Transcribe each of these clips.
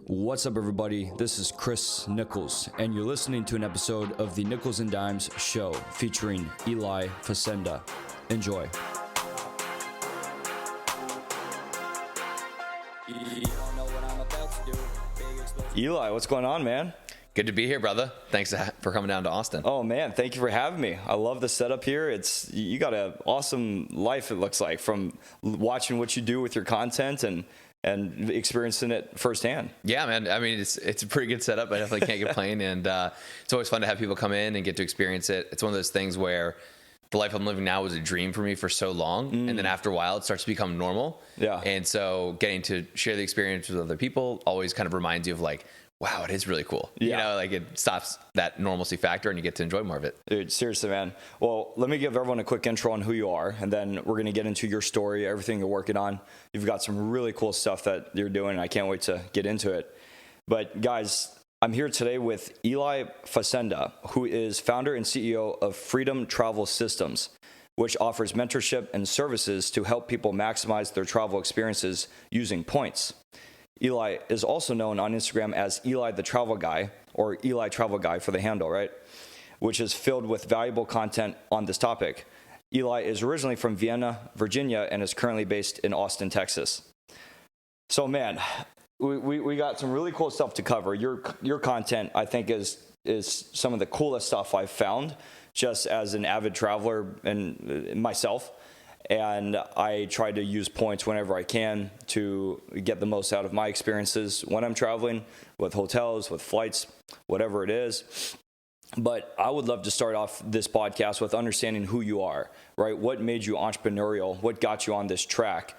What's up, everybody? This is Chris Nichols, and you're listening to an episode of the Nichols&Dimez Show featuring Eli Facenda. Enjoy. Eli, what's going on, man? Good to be here, brother. Thanks for coming down to Austin. Oh, man, thank you for having me. I love the setup here. You got an awesome life, it looks like, from watching what you do with your content and experiencing it firsthand. Yeah, man. I mean, it's a pretty good setup. I definitely can't complain. And it's always fun to have people come in and get to experience it. It's one of those things where the life I'm living now was a dream for me for so long. And then after a while, it starts to become normal. Yeah. And so getting to share the experience with other people always kind of reminds you of like, wow, it is really cool. Yeah. You know, like it stops that normalcy factor and you get to enjoy more of it. Dude, seriously, man. Well, let me give everyone a quick intro on who you are, and then we're going to get into your story, everything you're working on. You've got some really cool stuff that you're doing, and I can't wait to get into it. But guys, I'm here today with Eli Facenda, who is founder and CEO of Freedom Travel Systems, which offers mentorship and services to help people maximize their travel experiences using points. Eli is also known on Instagram as Eli the Travel Guy, or Eli Travel Guy for the handle, right? Which is filled with valuable content on this topic. Eli is originally from Vienna, Virginia, and is currently based in Austin, Texas. So, man, we got some really cool stuff to cover. Your content, I think, is some of the coolest stuff I've found, just as an avid traveler and myself. And I try to use points whenever I can to get the most out of my experiences when I'm traveling, with hotels, with flights, whatever it is. But I would love to start off this podcast with understanding who you are, right? What made you entrepreneurial? What got you on this track?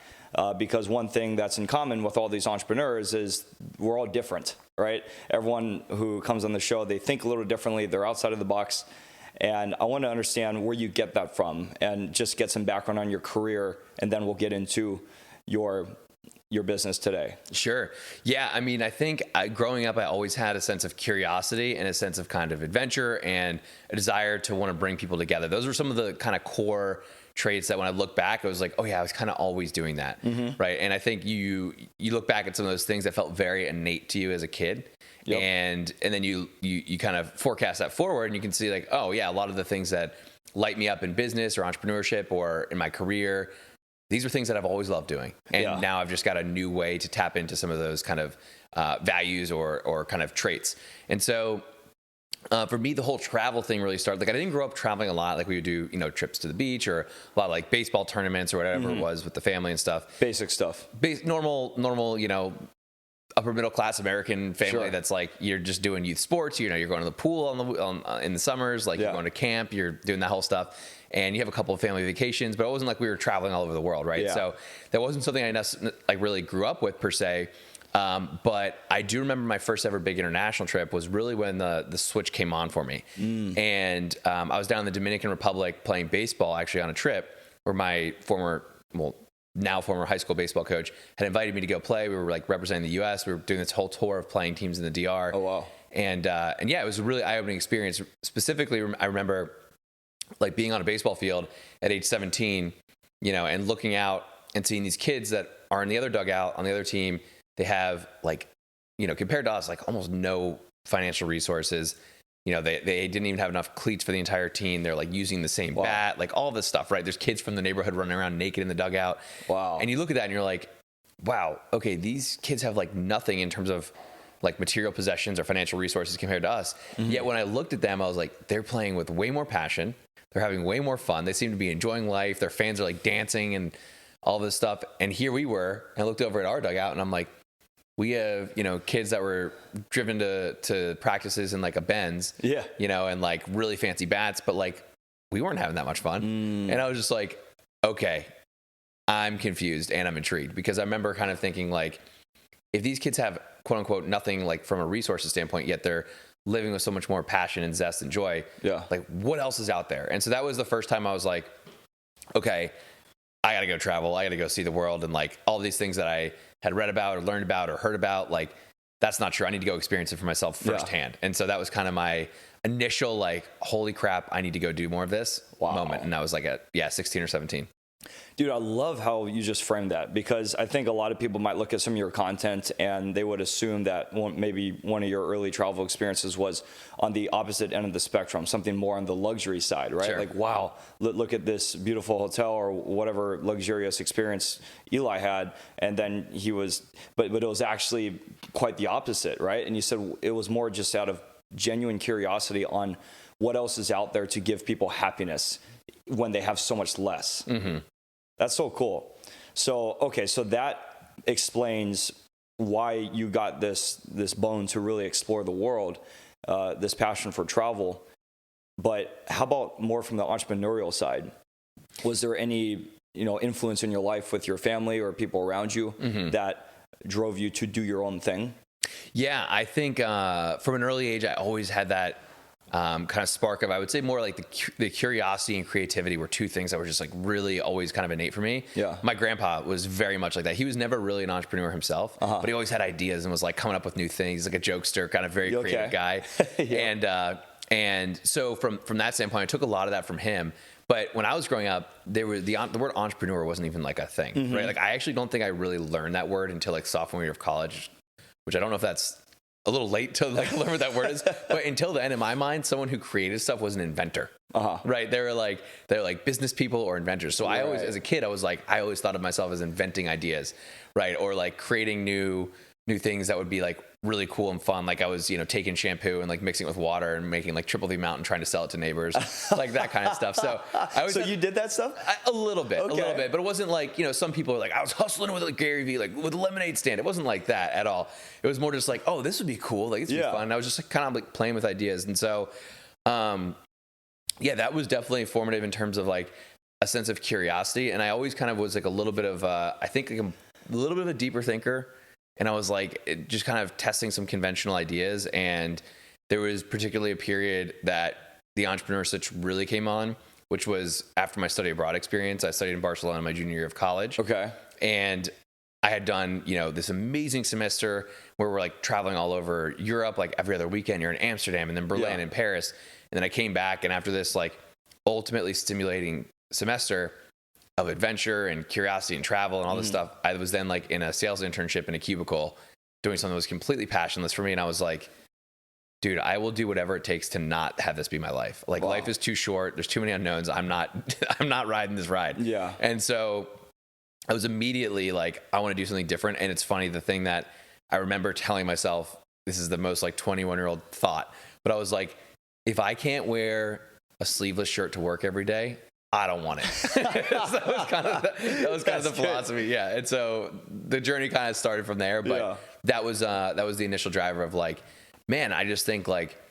Because one thing that's in common with all these entrepreneurs is we're all different, right? Everyone who comes on the show, they think a little differently. They're outside of the box. And I want to understand where you get that from and just get some background on your career, and then we'll get into your business today. Sure. Yeah. I mean, I think growing up, I always had a sense of curiosity and a sense of kind of adventure and a desire to want to bring people together. Those were some of the kind of core traits that when I look back, I was like, oh yeah, I was kind of always doing that. Mm-hmm. Right. And I think you look back at some of those things that felt very innate to you as a kid. Yep. And then you kind of forecast that forward and you can see like, oh yeah, a lot of the things that light me up in business or entrepreneurship or in my career, these are things that I've always loved doing. And now I've just got a new way to tap into some of those kind of values or kind of traits. And so for me, the whole travel thing really started, like I didn't grow up traveling a lot. Like we would do, trips to the beach or a lot of like baseball tournaments or whatever it was with the family and stuff. Basic stuff. Normal, upper middle class American family that's like you're just doing youth sports. You're going to the pool in the summers, like you're going to camp, you're doing that whole stuff, and you have a couple of family vacations. But it wasn't like we were traveling all over the world, right? So that wasn't something I really grew up with per se. But I do remember my first ever big international trip was really when the switch came on for me, and I was down in the Dominican Republic playing baseball actually on a trip where my now former high school baseball coach had invited me to go play. We were like representing the U.S. We were doing this whole tour of playing teams in the DR. Oh, wow. And yeah, it was a really eye-opening experience. Specifically, I remember like being on a baseball field at age 17, and looking out and seeing these kids that are in the other dugout on the other team. They have like, compared to us, like almost no financial resources. They didn't even have enough cleats for the entire team. They're like using the same bat, like all this stuff, right? There's kids from the neighborhood running around naked in the dugout. Wow. And you look at that and you're like, wow, okay, these kids have like nothing in terms of like material possessions or financial resources compared to us. Mm-hmm. Yet when I looked at them, I was like, they're playing with way more passion. They're having way more fun. They seem to be enjoying life. Their fans are like dancing and all this stuff. And here we were, and I looked over at our dugout and I'm like, we have, kids that were driven to practices in like a Benz, and like really fancy bats, but like we weren't having that much fun. And I was just like, okay, I'm confused and I'm intrigued because I remember kind of thinking like, if these kids have quote unquote nothing like from a resources standpoint, yet they're living with so much more passion and zest and joy, like what else is out there? And so that was the first time I was like, okay, I got to go travel. I got to go see the world. And like all these things that I had read about or learned about or heard about, like that's not true. I need to go experience it for myself firsthand. And so that was kind of my initial like, holy crap, I need to go do more of this moment. And I was like 16 or 17. Dude, I love how you just framed that, because I think a lot of people might look at some of your content and they would assume that maybe one of your early travel experiences was on the opposite end of the spectrum, something more on the luxury side, right? Sure. Like, wow, look at this beautiful hotel or whatever luxurious experience Eli had. And then but it was actually quite the opposite, right? And you said it was more just out of genuine curiosity on what else is out there to give people happiness when they have so much less. Mm-hmm. That's so cool. So, okay, so that explains why you got this bone to really explore the world, this passion for travel. But how about more from the entrepreneurial side? Was there any, influence in your life with your family or people around you that drove you to do your own thing? Yeah, I think from an early age, I always had that kind of spark of, I would say more like the curiosity and creativity were two things that were just like really always kind of innate for me. Yeah. My grandpa was very much like that. He was never really an entrepreneur himself, but he always had ideas and was like coming up with new things. He's like a jokester, kind of very creative guy. Yeah. And so from that standpoint, I took a lot of that from him. But when I was growing up, the word entrepreneur wasn't even like a thing, right? Like I actually don't think I really learned that word until like sophomore year of college, which I don't know if that's a little late to like learn what that word is, but until then, in my mind, someone who created stuff was an inventor, right? They're like business people or inventors. So I always, as a kid, I always thought of myself as inventing ideas, right? Or like creating new things that would be like really cool and fun. Like I was, taking shampoo and like mixing it with water and making like triple the amount and trying to sell it to neighbors, like that kind of stuff. So you did that stuff? A little bit, but it wasn't like, some people are like, I was hustling with like Gary Vee, like with a lemonade stand. It wasn't like that at all. It was more just like, oh, this would be cool. Like, this would be fun. And I was just like, kind of like playing with ideas. And so, that was definitely formative in terms of like a sense of curiosity. And I always kind of was like a little bit of, I think like a little bit of a deeper thinker. And I was like just kind of testing some conventional ideas. And there was particularly a period that the entrepreneur switch really came on, which was after my study abroad experience. I studied in Barcelona my junior year of college. Okay. And I had done, this amazing semester where we're like traveling all over Europe, like every other weekend. You're in Amsterdam and then Berlin and Paris. And then I came back, and after this like ultimately stimulating semester of adventure and curiosity and travel and all this stuff, I was then like in a sales internship in a cubicle doing something that was completely passionless for me. And I was like, dude, I will do whatever it takes to not have this be my life. Like life is too short. There's too many unknowns. I'm not riding this ride. Yeah. And so I was immediately like, I want to do something different. And it's funny, the thing that I remember telling myself, this is the most like 21-year-old thought, but I was like, if I can't wear a sleeveless shirt to work every day, I don't want it. So that was kind of the philosophy. Yeah. And so the journey kind of started from there, but that was the initial driver of like, man, I just think like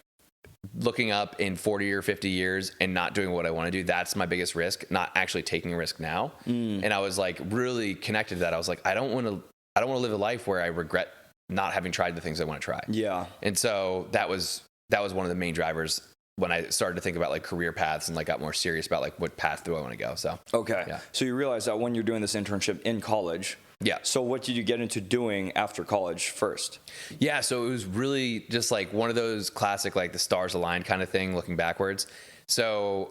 looking up in 40 or 50 years and not doing what I want to do, that's my biggest risk, not actually taking a risk now. And I was like really connected to that. I was like, I don't want to live a life where I regret not having tried the things I want to try. Yeah. And so that was one of the main drivers when I started to think about like career paths and like got more serious about like what path do I want to go. So, So you realize that when you're doing this internship in college. Yeah. So what did you get into doing after college first? Yeah. So it was really just like one of those classic, like the stars aligned kind of thing, looking backwards. So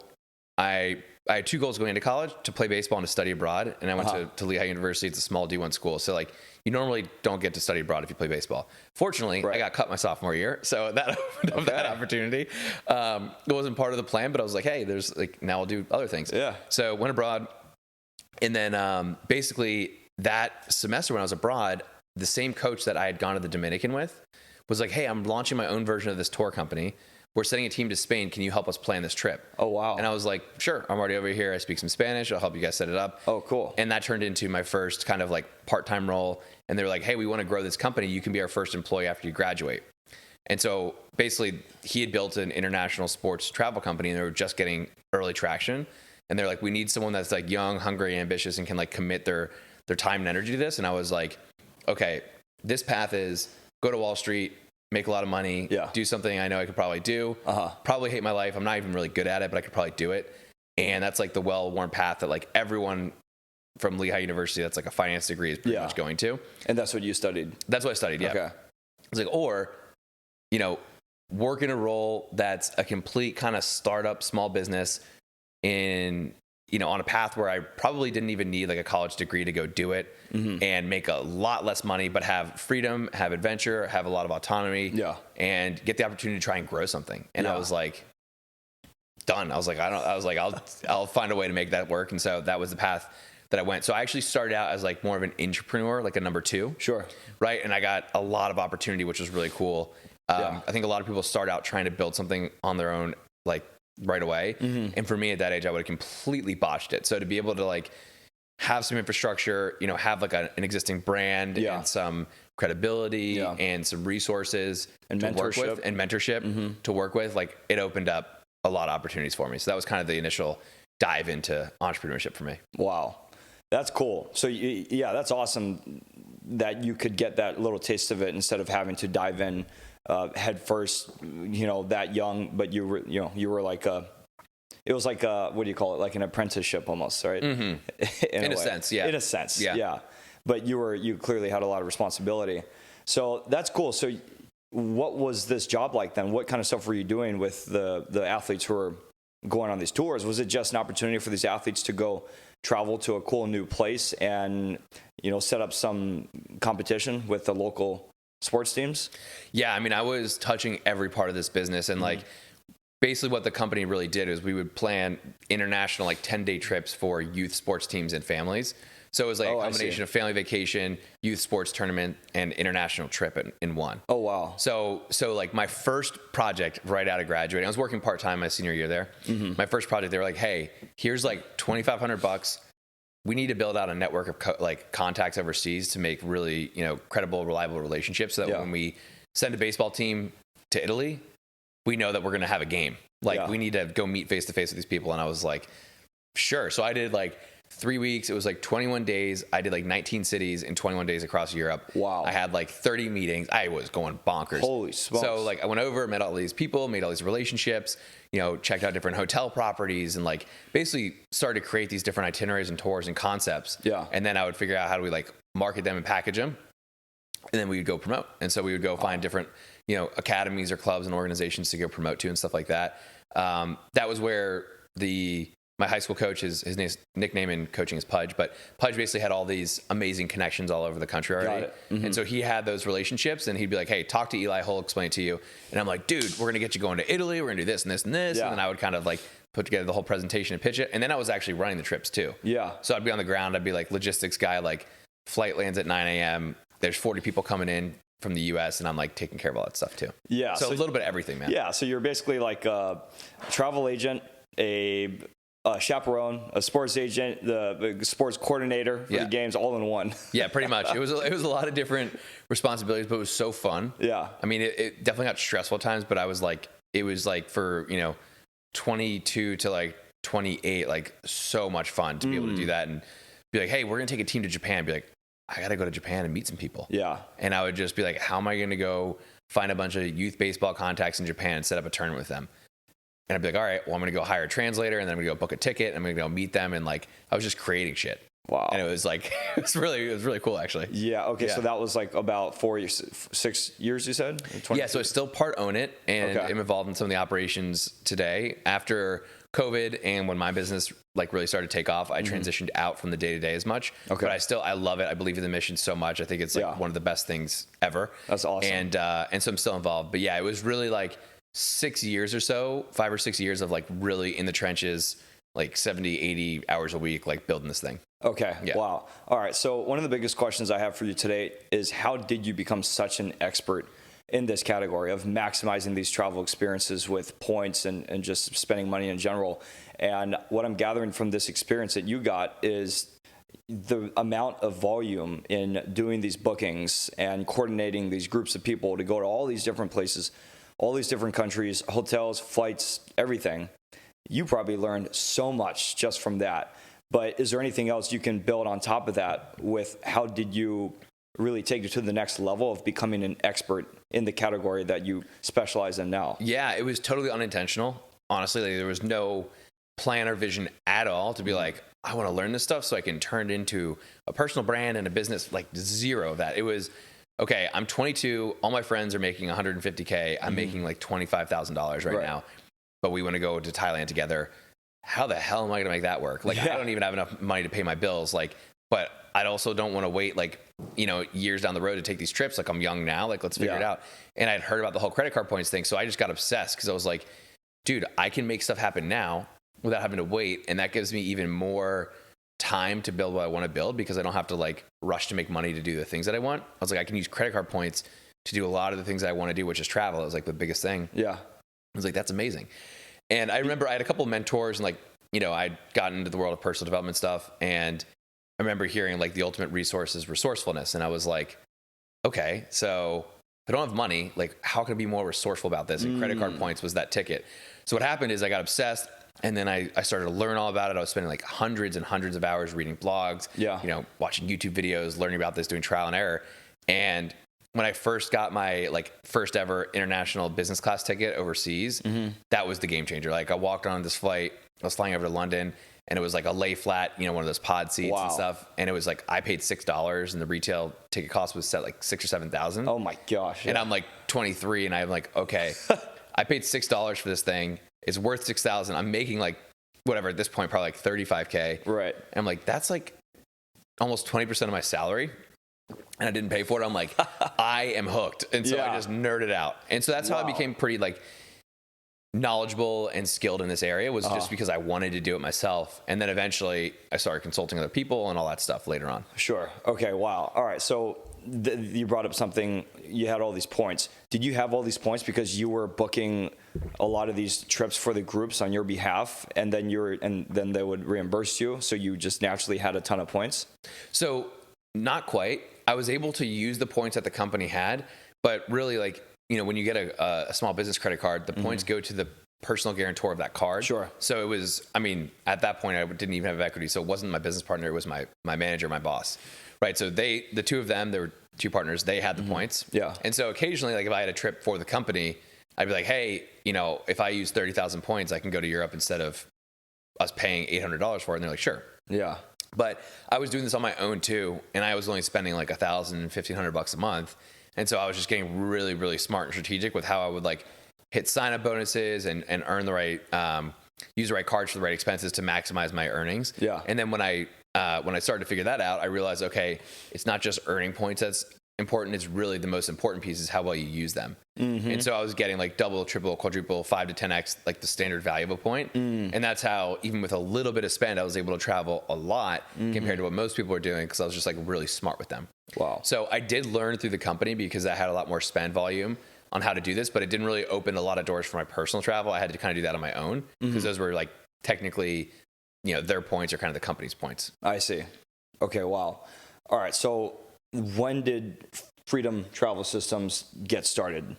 I had two goals going into college: to play baseball and to study abroad. And I went to Lehigh University. It's a small D1 school. So like you normally don't get to study abroad if you play baseball. Fortunately, I got cut my sophomore year. So that opened up that opportunity. It wasn't part of the plan, but I was like, hey, there's like, now I'll do other things. Yeah. So went abroad. And then basically that semester when I was abroad, the same coach that I had gone to the Dominican with was like, hey, I'm launching my own version of this tour company. We're sending a team to Spain. Can you help us plan this trip? Oh, wow. And I was like, sure, I'm already over here. I speak some Spanish. I'll help you guys set it up. Oh, cool. And that turned into my first kind of like part-time role. And they were like, hey, we want to grow this company. You can be our first employee after you graduate. And so basically he had built an international sports travel company and they were just getting early traction. And they're like, we need someone that's like young, hungry, ambitious, and can like commit their time and energy to this. And I was like, okay, this path is go to Wall Street, make a lot of money, do something I know I could probably do, probably hate my life. I'm not even really good at it, but I could probably do it. And that's like the well-worn path that like everyone from Lehigh University that's like a finance degree is pretty much going to. And that's what you studied? That's what I studied, yeah. Okay. It's like, or, work in a role that's a complete kind of startup small business in, on a path where I probably didn't even need like a college degree to go do it and make a lot less money, but have freedom, have adventure, have a lot of autonomy, and get the opportunity to try and grow something. And I was like, done. I was like, I'll find a way to make that work. And so that was the path that I went. So I actually started out as like more of an entrepreneur, like a number 2. Sure. Right. And I got a lot of opportunity, which was really cool. I think a lot of people start out trying to build something on their own, like right away. And for me at that age, I would have completely botched it. So to be able to like have some infrastructure, have like an existing brand and some credibility and some resources and to mentorship. work with and mentorship to work with, like it opened up a lot of opportunities for me. So that was kind of the initial dive into entrepreneurship for me. Wow. That's cool. So that's awesome that you could get that little taste of it instead of having to dive in head first, that young, but you were like it was like what do you call it? Like an apprenticeship almost, right? In a sense. Yeah. In a sense. Yeah. But you clearly had a lot of responsibility. So that's cool. So what was this job like then? What kind of stuff were you doing with the athletes who were going on these tours? Was it just an opportunity for these athletes to go travel to a cool new place and, set up some competition with the local sports teams? Yeah. I mean, I was touching every part of this business and like basically what the company really did is we would plan international, like 10-day trips for youth sports teams and families. So it was like a combination of family vacation, youth sports tournament, and international trip in one. Oh, wow. So like my first project right out of graduating, I was working part-time my senior year there. My first project, they were like, hey, here's like $2,500. We need to build out a network of contacts overseas to make really, credible, reliable relationships so that when we send a baseball team to Italy, we know that we're going to have a game. Like we need to go meet face to face with these people. And I was like, sure. So I did like 3 weeks. It was like 21 days. I did like 19 cities in 21 days across Europe. Wow. I had like 30 meetings. I was going bonkers. Holy smokes. So like I went over, met all these people, made all these relationships, checked out different hotel properties and like basically started to create these different itineraries and tours and concepts. Yeah. And then I would figure out how do we like market them and package them. And then we would go promote. And so we would go find different, academies or clubs and organizations to go promote to and stuff like that. That was where my high school coach, his nickname in coaching is Pudge, but Pudge basically had all these amazing connections all over the country already. And so he had those relationships and he'd be like, hey, talk to Eli, he'll explain it to you. And I'm like, dude, we're going to get you going to Italy. We're going to do this and this and this. And then I would kind of like put together the whole presentation and pitch it. And then I was actually running the trips too. Yeah. So I'd be on the ground. I'd be like logistics guy, like flight lands at 9 a.m. There's 40 people coming in from the US and I'm like taking care of all that stuff too. Yeah. So a little bit of everything, man. Yeah. So you're basically like a travel agent, a chaperone, a sports agent, the sports coordinator for the games, all in one. Yeah, pretty much. It was a lot of different responsibilities, but it was so fun. Yeah. I mean, it definitely got stressful at times, but it was like for 22 to like 28, like so much fun to be able to do that and be like, hey, we're gonna take a team to Japan. Be like, I gotta go to Japan and meet some people. Yeah. And I would just be like, how am I gonna go find a bunch of youth baseball contacts in Japan and set up a tournament with them? And I'd be like, all right, well, I'm going to go hire a translator and then I'm going to go book a ticket and I'm going to go meet them. And like, I was just creating shit. Wow. And it was like, it was really cool actually. Yeah. Okay. Yeah. So that was like about 6 years, you said? Yeah. So I still part own it and I'm involved in some of the operations today. After COVID and when my business like really started to take off, I transitioned out from the day-to-day as much. Okay. But I love it. I believe in the mission so much. I think it's like one of the best things ever. That's awesome. And so I'm still involved. But yeah, it was really like 6 years or so, 5 or 6 years of like really in the trenches, like 70, 80 hours a week, like building this thing. Okay. Yeah. Wow. All right. So one of the biggest questions I have for you today is how did you become such an expert in this category of maximizing these travel experiences with points and just spending money in general? And what I'm gathering from this experience that you got is the amount of volume in doing these bookings and coordinating these groups of people to go to all these different places, all these different countries, hotels, flights, everything. You probably learned so much just from that. But is there anything else you can build on top of that with how did you really take it to the next level of becoming an expert in the category that you specialize in now? Yeah, it was totally unintentional. Honestly, like, there was no plan or vision at all to be like, I want to learn this stuff so I can turn it into a personal brand and a business. Like zero of that. It was, okay, I'm 22. All my friends are making $150K. I'm making like $25,000 right now. But we want to go to Thailand together. how the hell am I going to make that work? Like, I don't even have enough money to pay my bills. Like, but I also don't want to wait like, years down the road to take these trips. Like, I'm young now, like, let's figure it out. And I'd heard about the whole credit card points thing. So I just got obsessed because I was like, dude, I can make stuff happen now without having to wait. And that gives me even more time to build what I want to build because I don't have to like rush to make money to do the things that I want. I was like, I can use credit card points to do a lot of the things that I want to do, which is travel. It was like the biggest thing. Yeah. I was like, that's amazing. And I remember I had a couple of mentors and like, I'd gotten into the world of personal development stuff. And I remember hearing like the ultimate resource is resourcefulness. And I was like, okay, so if I don't have money, like how can I be more resourceful about this? And credit card points was that ticket. So what happened is I got obsessed. And then I started to learn all about it. I was spending like hundreds and hundreds of hours reading blogs, watching YouTube videos, learning about this, doing trial and error. And when I first got my like first ever international business class ticket overseas, that was the game changer. Like I walked on this flight, I was flying over to London and it was like a lay flat, one of those pod seats and stuff. And it was like, I paid $6 and the retail ticket cost was set like $6,000 or $7,000. Oh my gosh. And I'm like 23 and I'm like, okay, I paid $6 for this thing. It's worth $6,000. I'm making like whatever at this point, probably like 35K. Right. And I'm like, that's like almost 20% of my salary. And I didn't pay for it. I'm like, I am hooked. And so I just nerded out. And so that's how I became pretty like knowledgeable and skilled in this area was just because I wanted to do it myself. And then eventually I started consulting other people and all that stuff later on. Sure. Okay. Wow. All right. So you brought up something, you had all these points. Did you have all these points because you were booking a lot of these trips for the groups on your behalf and then then they would reimburse you? So you just naturally had a ton of points? So not quite. I was able to use the points that the company had, but really like, when you get a small business credit card, the points go to the personal guarantor of that card. Sure. So it was, at that point I didn't even have equity. So it wasn't my business partner. It was my manager, my boss. Right. So the two of them, there were two partners, they had the points. Yeah. And so occasionally, like if I had a trip for the company, I'd be like, hey, if I use 30,000 points, I can go to Europe instead of us paying $800 for it. And they're like, sure. Yeah. But I was doing this on my own too. And I was only spending like $1,000, $1,500 a month. And so I was just getting really, really smart and strategic with how I would like hit sign up bonuses and earn the right, use the right cards for the right expenses to maximize my earnings. Yeah. And then when I started to figure that out, I realized, okay, it's not just earning points that's important. It's really the most important piece is how well you use them. And so I was getting like double, triple, quadruple, 5 to 10x, like the standard value of a point. And that's how, even with a little bit of spend, I was able to travel a lot compared to what most people are doing because I was just like really smart with them. Wow. So I did learn through the company because I had a lot more spend volume on how to do this, but it didn't really open a lot of doors for my personal travel. I had to kind of do that on my own because those were like technically, their points are kind of the company's points. I see. Okay. Wow. All right. So when did Freedom Travel Systems get started?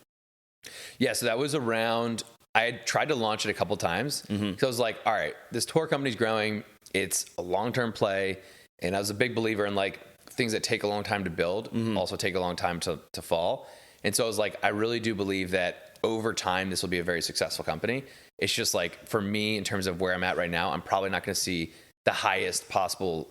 Yeah. So that was around, I had tried to launch it a couple times. So I was like, all right, this tour company's growing. It's a long-term play. And I was a big believer in like things that take a long time to build also take a long time to fall. And so I was like, I really do believe that over time, this will be a very successful company. It's just like, for me, in terms of where I'm at right now, I'm probably not going to see the highest possible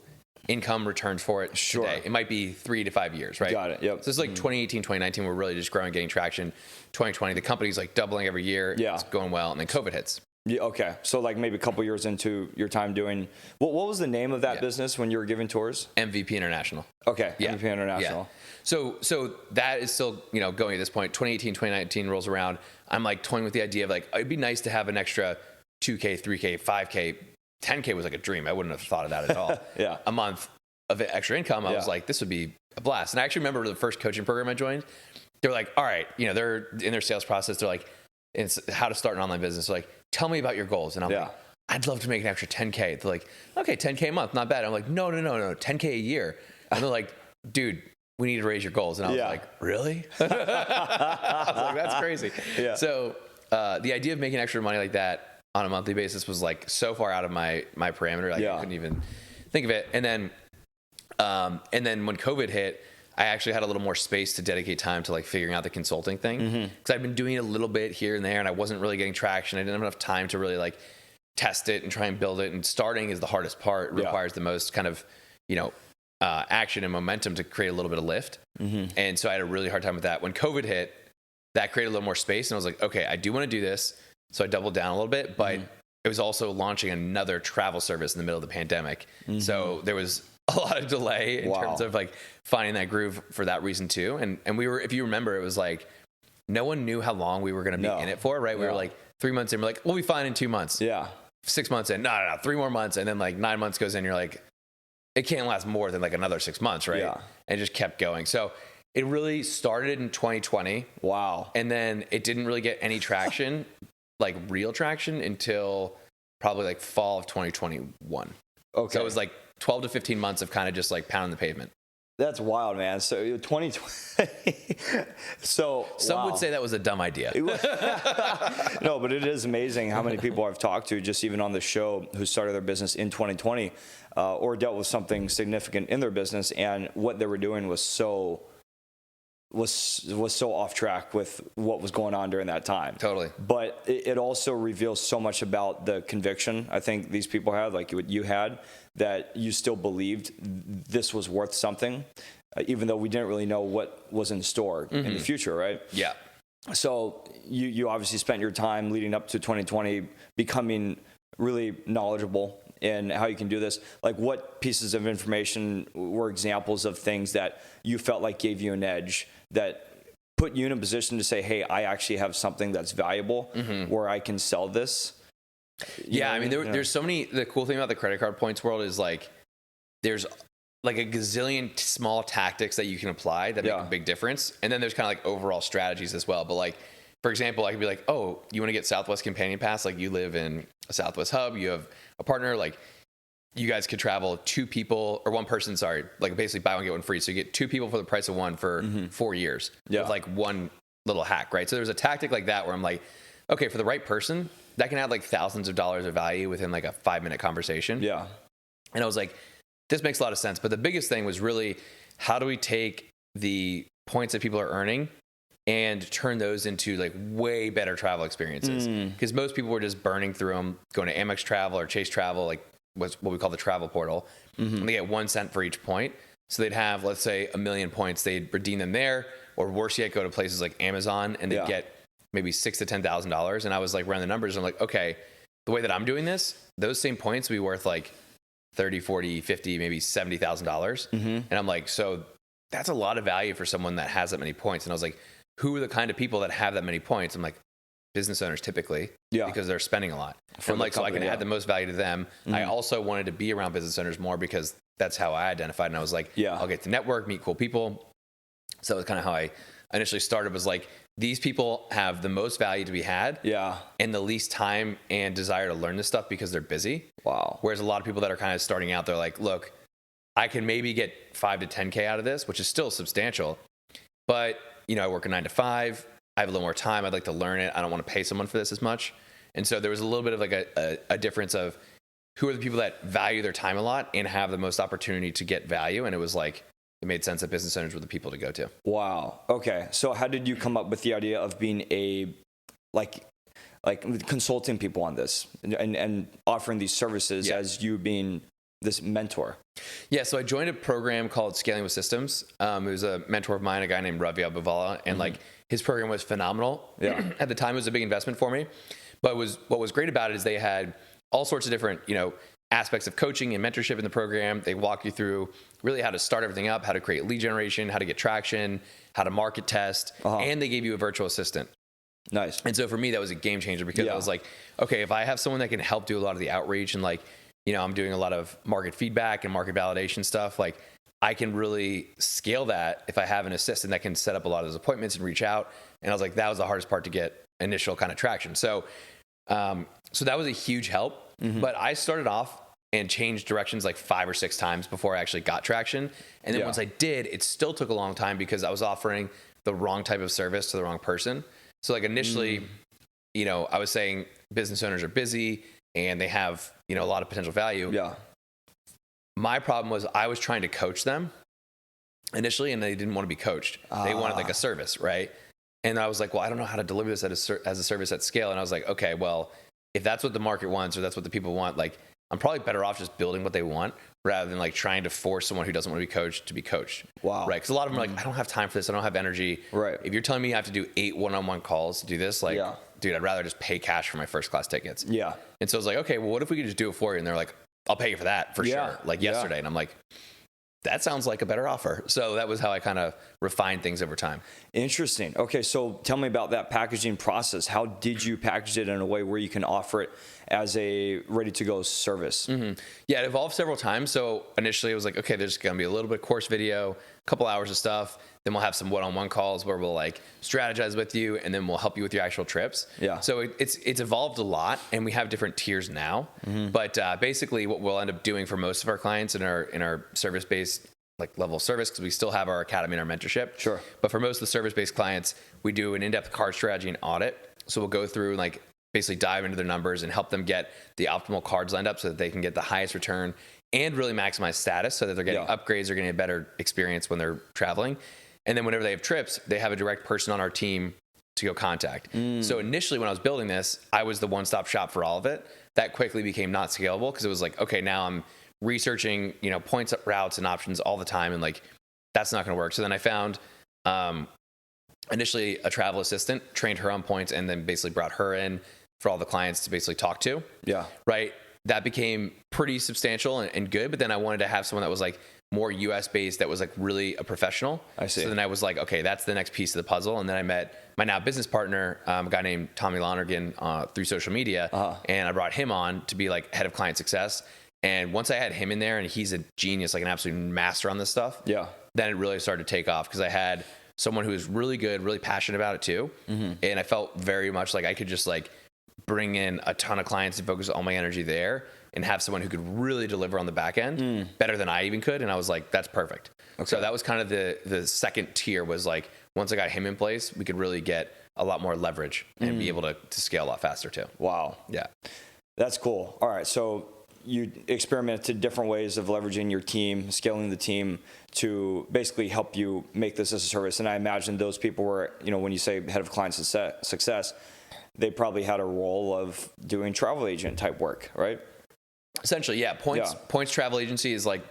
income returns for it today. It might be 3 to 5 years, right? Got it. Yep. So it's like 2018, 2019, we're really just growing, getting traction. 2020, the company's like doubling every year. Yeah. It's going well. And then COVID hits. Yeah, okay. So like maybe a couple years into your time doing, what was the name of that business when you were giving tours? MVP International. Okay. MVP International. Yeah. So that is still, going at this point. 2018, 2019 rolls around. I'm like toying with the idea of like, it'd be nice to have an extra 2K, 3K, 5K, 10K was like a dream. I wouldn't have thought of that at all. A month of extra income. I was like, this would be a blast. And I actually remember the first coaching program I joined. They're like, all right, they're in their sales process. They're like, it's how to start an online business. They're like, tell me about your goals. And I'm like, I'd love to make an extra 10K. They're like, okay, 10K a month, not bad. I'm like, no, 10K a year. And they're like, dude, we need to raise your goals. And I was like, really? I was like, that's crazy. So the idea of making extra money like that on a monthly basis was like so far out of my parameter. Like I couldn't even think of it. And then when COVID hit, I actually had a little more space to dedicate time to like figuring out the consulting thing. Cause I've been doing it a little bit here and there and I wasn't really getting traction. I didn't have enough time to really like test it and try and build it. And starting is the hardest part. It requires the most kind of, action and momentum to create a little bit of lift. And so I had a really hard time with that. When COVID hit, that created a little more space and I was like, okay, I do want to do this. So I doubled down a little bit, but it was also launching another travel service in the middle of the pandemic. So there was a lot of delay in terms of like finding that groove for that reason too. And we were, if you remember, it was like, no one knew how long we were going to be in it for, right? We were like 3 months in, we're like, we'll be fine in 2 months. Yeah. 6 months in, no, 3 more months. And then like 9 months goes in, you're like, it can't last more than like another 6 months, right? Yeah. And it just kept going. So it really started in 2020. Wow. And then it didn't really get any traction, like real traction, until probably like fall of 2021. Okay. So it was like 12 to 15 months of kind of just like pounding the pavement. That's wild, man. So 2020. So some would say that was a dumb idea. No, but it is amazing how many people I've talked to, just even on the show, who started their business in 2020 or dealt with something significant in their business, and what they were doing was so off track with what was going on during that time. Totally. But it also reveals so much about the conviction I think these people had, like what you had, that you still believed this was worth something, even though we didn't really know what was in store in the future, right? Yeah. So you obviously spent your time leading up to 2020 becoming really knowledgeable in how you can do this. Like, what pieces of information were examples of things that you felt like gave you an edge, that put you in a position to say, hey, I actually have something that's valuable where I can sell this? Yeah, I mean, there's so many. The cool thing about the credit card points world is like, there's like a gazillion small tactics that you can apply that make a big difference. And then there's kind of like overall strategies as well. But like, for example, I could be like, oh, you want to get Southwest Companion Pass? Like, you live in a Southwest hub, you have a partner, like you guys could travel 2 people or 1 person, sorry, like basically buy one, get one free. So you get 2 people for the price of 1 for 4 years with like one little hack, right? So there's a tactic like that where I'm like, okay, for the right person, that can add like thousands of dollars of value within like a 5-minute conversation. Yeah. And I was like, this makes a lot of sense. But the biggest thing was really, how do we take the points that people are earning and turn those into like way better travel experiences? Because most people were just burning through them, going to Amex Travel or Chase Travel, like what's what we call the travel portal. And they get 1 cent for each point. So they'd have, let's say, 1 million points. They'd redeem them there, or worse yet, go to places like Amazon and they'd get maybe $6,000 to $10,000. And I was like running the numbers. And I'm like, okay, the way that I'm doing this, those same points would be worth like 30, 40, 50, maybe $70,000. And I'm like, so that's a lot of value for someone that has that many points. And I was like, who are the kind of people that have that many points? I'm like, business owners typically, because they're spending a lot. And like, so I can add the most value to them. I also wanted to be around business owners more because that's how I identified. And I was like, I'll get to network, meet cool people. So it's kind of how I initially started, was like, these people have the most value to be had, and the least time and desire to learn this stuff because they're busy. Wow. Whereas a lot of people that are kind of starting out, they're like, look, I can maybe get 5 to 10K out of this, which is still substantial, but you know, I work a 9 to 5. I have a little more time. I'd like to learn it. I don't want to pay someone for this as much. And so there was a little bit of like a difference of who are the people that value their time a lot and have the most opportunity to get value. And it was like, it made sense that business owners were the people to go to. Wow. Okay. So how did you come up with the idea of being a, like consulting people on this and offering these services as you being this mentor? Yeah. So I joined a program called Scaling with Systems. It was a mentor of mine, a guy named Ravi Abuvala. And like, his program was phenomenal. At the time, it was a big investment for me. But what was great about it is they had all sorts of different, aspects of coaching and mentorship in the program. They walk you through really how to start everything up, how to create lead generation, how to get traction, how to market test, and they gave you a virtual assistant. Nice. And so for me, that was a game changer because I was like, okay, if I have someone that can help do a lot of the outreach and like, I'm doing a lot of market feedback and market validation stuff, like I can really scale that if I have an assistant that can set up a lot of those appointments and reach out. And I was like, that was the hardest part to get initial kind of traction. So that was a huge help. But I started off and changed directions like 5 or 6 times before I actually got traction. And then once I did, it still took a long time because I was offering the wrong type of service to the wrong person. So like initially, I was saying business owners are busy and they have, a lot of potential value. Yeah. My problem was I was trying to coach them initially and they didn't want to be coached. They wanted like a service, right? And I was like, well, I don't know how to deliver this as a service at scale. And I was like, okay, well, if that's what the market wants or that's what the people want, like I'm probably better off just building what they want rather than like trying to force someone who doesn't want to be coached. Wow. Right. Because a lot of them are like, I don't have time for this. I don't have energy. Right. If you're telling me I have to do 8 one-on-one calls to do this, like, dude, I'd rather just pay cash for my first class tickets. Yeah. And so I was like, okay, well, what if we could just do it for you? And they're like, I'll pay you for that for sure. Like yesterday. And I'm like, that sounds like a better offer. So that was how I kind of refined things over time. Interesting. Okay, so tell me about that packaging process. How did you package it in a way where you can offer it as a ready-to-go service? Yeah, it evolved several times. So initially it was like, okay, there's going to be a little bit of course video, a couple hours of stuff. Then we'll have some one-on-one calls where we'll like strategize with you, and then we'll help you with your actual trips. Yeah. So it's evolved a lot, and we have different tiers now. But basically, what we'll end up doing for most of our clients in our service-based like level of service, because we still have our academy and our mentorship. Sure. But for most of the service-based clients, we do an in-depth card strategy and audit. So we'll go through and like basically dive into their numbers and help them get the optimal cards lined up so that they can get the highest return and really maximize status, so that they're getting upgrades, they're getting a better experience when they're traveling. And then whenever they have trips, they have a direct person on our team to go contact. So initially when I was building this, I was the one-stop shop for all of it. That quickly became not scalable, because it was like, okay, now I'm researching, points, routes, and options all the time, and like that's not going to work. So then I found initially a travel assistant, trained her on points, and then basically brought her in for all the clients to basically talk to. Yeah. Right. That became pretty substantial and good. But then I wanted to have someone that was like more US based, that was like really a professional. I see. So then I was like, okay, that's the next piece of the puzzle. And then I met my now business partner, a guy named Tommy Lonergan, through social media. And I brought him on to be like head of client success. And once I had him in there, and he's a genius, like an absolute master on this stuff. Yeah. Then it really started to take off, because I had someone who was really good, really passionate about it too. And I felt very much like I could just like bring in a ton of clients and focus all my energy there, and have someone who could really deliver on the back end better than I even could. And I was like, that's perfect. Okay. So that was kind of the second tier, was like, once I got him in place, we could really get a lot more leverage and be able to scale a lot faster too. Wow. Yeah. That's cool. All right. So you experimented different ways of leveraging your team, scaling the team to basically help you make this as a service. And I imagine those people were, when you say head of client success, they probably had a role of doing travel agent type work, right? Essentially, yeah. Points travel agency is like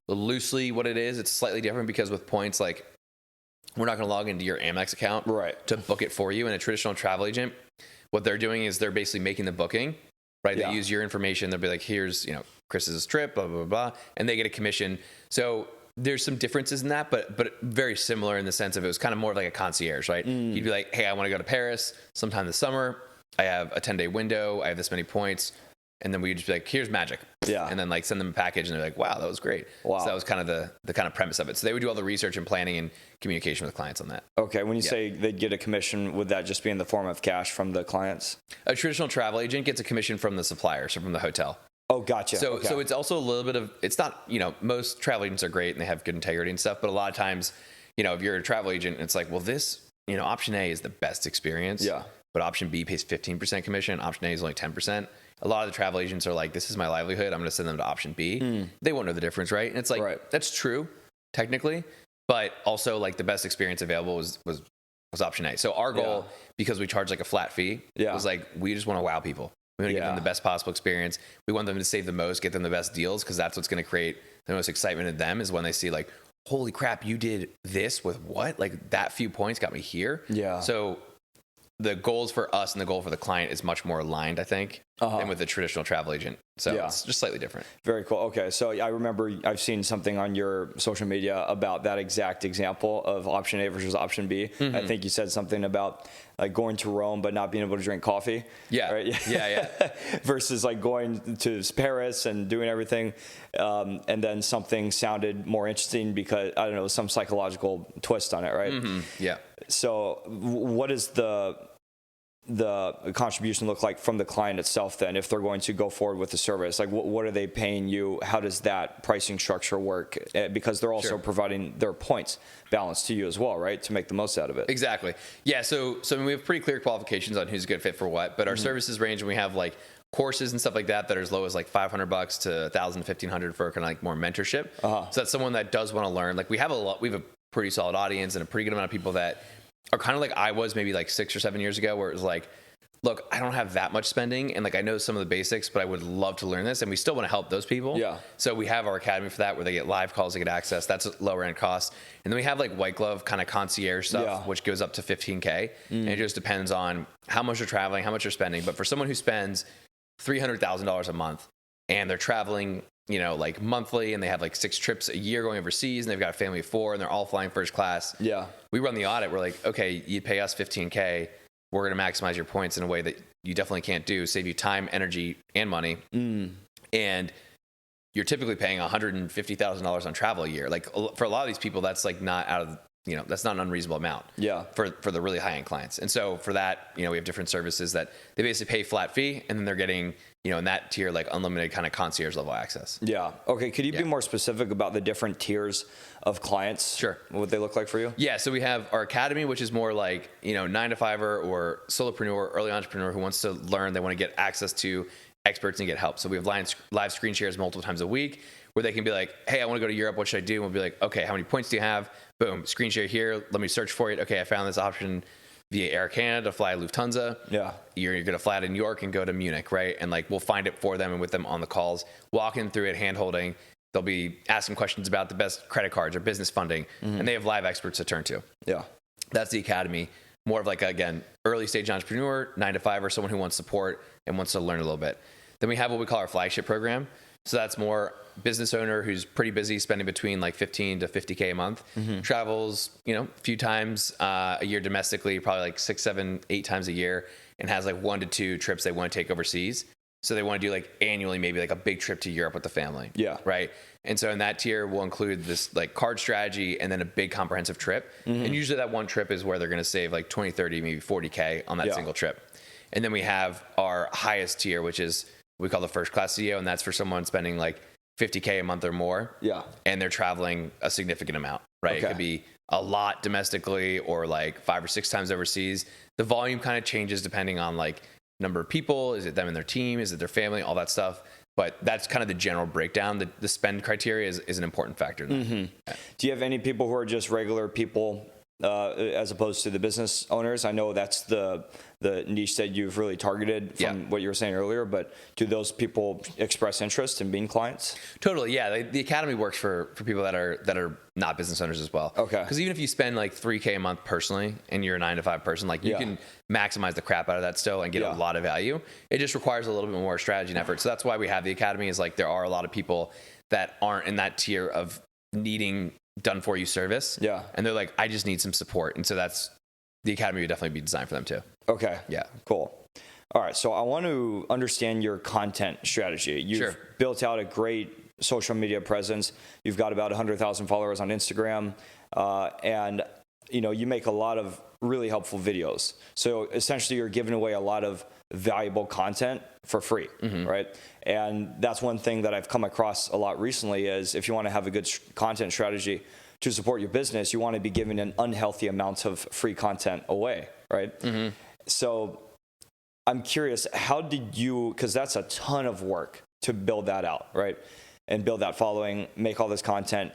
loosely what it is. It's slightly different, because with points, like, we're not going to log into your Amex account to book it for you. And a traditional travel agent, what they're doing is they're basically making the booking, right? They use your information. They'll be like, here's, Chris's trip, blah, blah, blah, and they get a commission. So there's some differences in that, but very similar in the sense of it was kind of more of like a concierge, right? You'd be like, hey, I want to go to Paris sometime this summer. I have a 10-day window. I have this many points. And then we'd just be like, here's magic. Yeah. And then like send them a package, and they're like, wow, that was great. Wow. So that was kind of the kind of premise of it. So they would do all the research and planning and communication with clients on that. Okay. When you say they'd get a commission, would that just be in the form of cash from the clients? A traditional travel agent gets a commission from the supplier, so from the hotel. Oh, gotcha. So it's also a little bit of, it's not, most travel agents are great and they have good integrity and stuff, but a lot of times, if you're a travel agent, it's like, well, this, option A is the best experience. Yeah. But option B pays 15% commission. Option A is only 10%. A lot of the travel agents are like, this is my livelihood, I'm going to send them to option B. They won't know the difference, right? And it's like, that's true, technically, but also like the best experience available was option A. So our goal, because we charge like a flat fee, was like, we just want to wow people. We want to give them the best possible experience. We want them to save the most, get them the best deals, because that's what's going to create the most excitement in them, is when they see like, holy crap, you did this with what? Like, that few points got me here. Yeah. So the goals for us and the goal for the client is much more aligned, I think, than with the traditional travel agent. So it's just slightly different. Very cool. Okay. So I remember I've seen something on your social media about that exact example of option A versus option B. I think you said something about like going to Rome but not being able to drink coffee. Yeah. Right? Yeah. Versus like going to Paris and doing everything. And then something sounded more interesting because, I don't know, some psychological twist on it, right? Yeah. So what is the contribution look like from the client itself then, if they're going to go forward with the service? Like, what are they paying you? How does that pricing structure work? Because they're also providing their points balance to you as well, right? To make the most out of it. Exactly. Yeah. So I mean, we have pretty clear qualifications on who's a good fit for what, but our services range, and we have like courses and stuff like that are as low as like $500 to $1,000, $1,500 for kind of like more mentorship. So that's someone that does want to learn. Like, we have a pretty solid audience and a pretty good amount of people that are kind of like I was maybe like 6 or 7 years ago, where it was like, look, I don't have that much spending, and like I know some of the basics, but I would love to learn this, and we still want to help those people. Yeah. So we have our academy for that, where they get live calls, they get access. That's a lower end cost, and then we have like white glove kind of concierge stuff, which goes up to $15K, and it just depends on how much you're traveling, how much you're spending. But for someone who spends $300,000 a month, and they're traveling, you know, like monthly, and they have like 6 trips a year going overseas, and they've got a family of 4, and they're all flying first class. Yeah. We run the audit. We're like, okay, you pay us $15K. We're going to maximize your points in a way that you definitely can't do, save you time, energy, and money. And you're typically paying $150,000 on travel a year. Like for a lot of these people, that's like not out of, you know, that's not an unreasonable amount. Yeah. For the really high end clients. And so for that, you know, we have different services that they basically pay flat fee, and then they're getting, you know, in that tier, like unlimited kind of concierge level access. Yeah. Okay. Could you be more specific about the different tiers of clients? Sure. What they look like for you? Yeah. So we have our academy, which is more like, you know, 9-to-5er or solopreneur, early entrepreneur who wants to learn. They want to get access to experts and get help. So we have live screen shares multiple times a week where they can be like, hey, I want to go to Europe. What should I do? And we'll be like, okay, how many points do you have? Boom, screen share here. Let me search for it. Okay, I found this option via Air Canada to fly Lufthansa. Yeah. You're going to fly to New York and go to Munich, right? And like, we'll find it for them and with them on the calls, walking through it, hand holding. They'll be asking questions about the best credit cards or business funding, and they have live experts to turn to. Yeah. That's the academy. More of like, again, early stage entrepreneur, 9-to-5, or someone who wants support and wants to learn a little bit. Then we have what we call our flagship program. So that's more business owner who's pretty busy, spending between like 15 to 50K a month, travels, you know, a few times a year domestically, probably like 6, 7, 8 times a year, and has like 1 to 2 trips they want to take overseas. So they want to do like annually, maybe like a big trip to Europe with the family. Yeah. Right. And so in that tier, we'll include this like card strategy and then a big comprehensive trip. And usually that one trip is where they're going to save like 20, 30, maybe 40K on that single trip. And then we have our highest tier, which is we call the first class CEO. And that's for someone spending like 50K a month or more. Yeah. And they're traveling a significant amount, right? Okay. It could be a lot domestically or like 5 or 6 times overseas. The volume kind of changes depending on like number of people. Is it them and their team? Is it their family? All that stuff. But that's kind of the general breakdown. The spend criteria is an important factor. Do you have any people who are just regular people as opposed to the business owners? I know that's the niche that you've really targeted from what you were saying earlier, but do those people express interest in being clients? Totally, yeah. The academy works for people that are not business owners as well. Okay. Because even if you spend like $3K a month personally and you're a 9-to-5 person, like you can maximize the crap out of that still and get a lot of value. It just requires a little bit more strategy and effort. So that's why we have the academy, is like there are a lot of people that aren't in that tier of needing done for you service. Yeah. And they're like, I just need some support. And so that's, the academy would definitely be designed for them too. Okay. Yeah. Cool. All right. So I want to understand your content strategy. You've built out a great social media presence. You've got about 100,000 followers on Instagram. And you know, you make a lot of really helpful videos. So essentially you're giving away a lot of valuable content for free, right? And that's one thing that I've come across a lot recently is if you want to have a good content strategy to support your business, you want to be giving an unhealthy amount of free content away, right? So I'm curious, how did you, because that's a ton of work to build that out, right? And build that following, make all this content.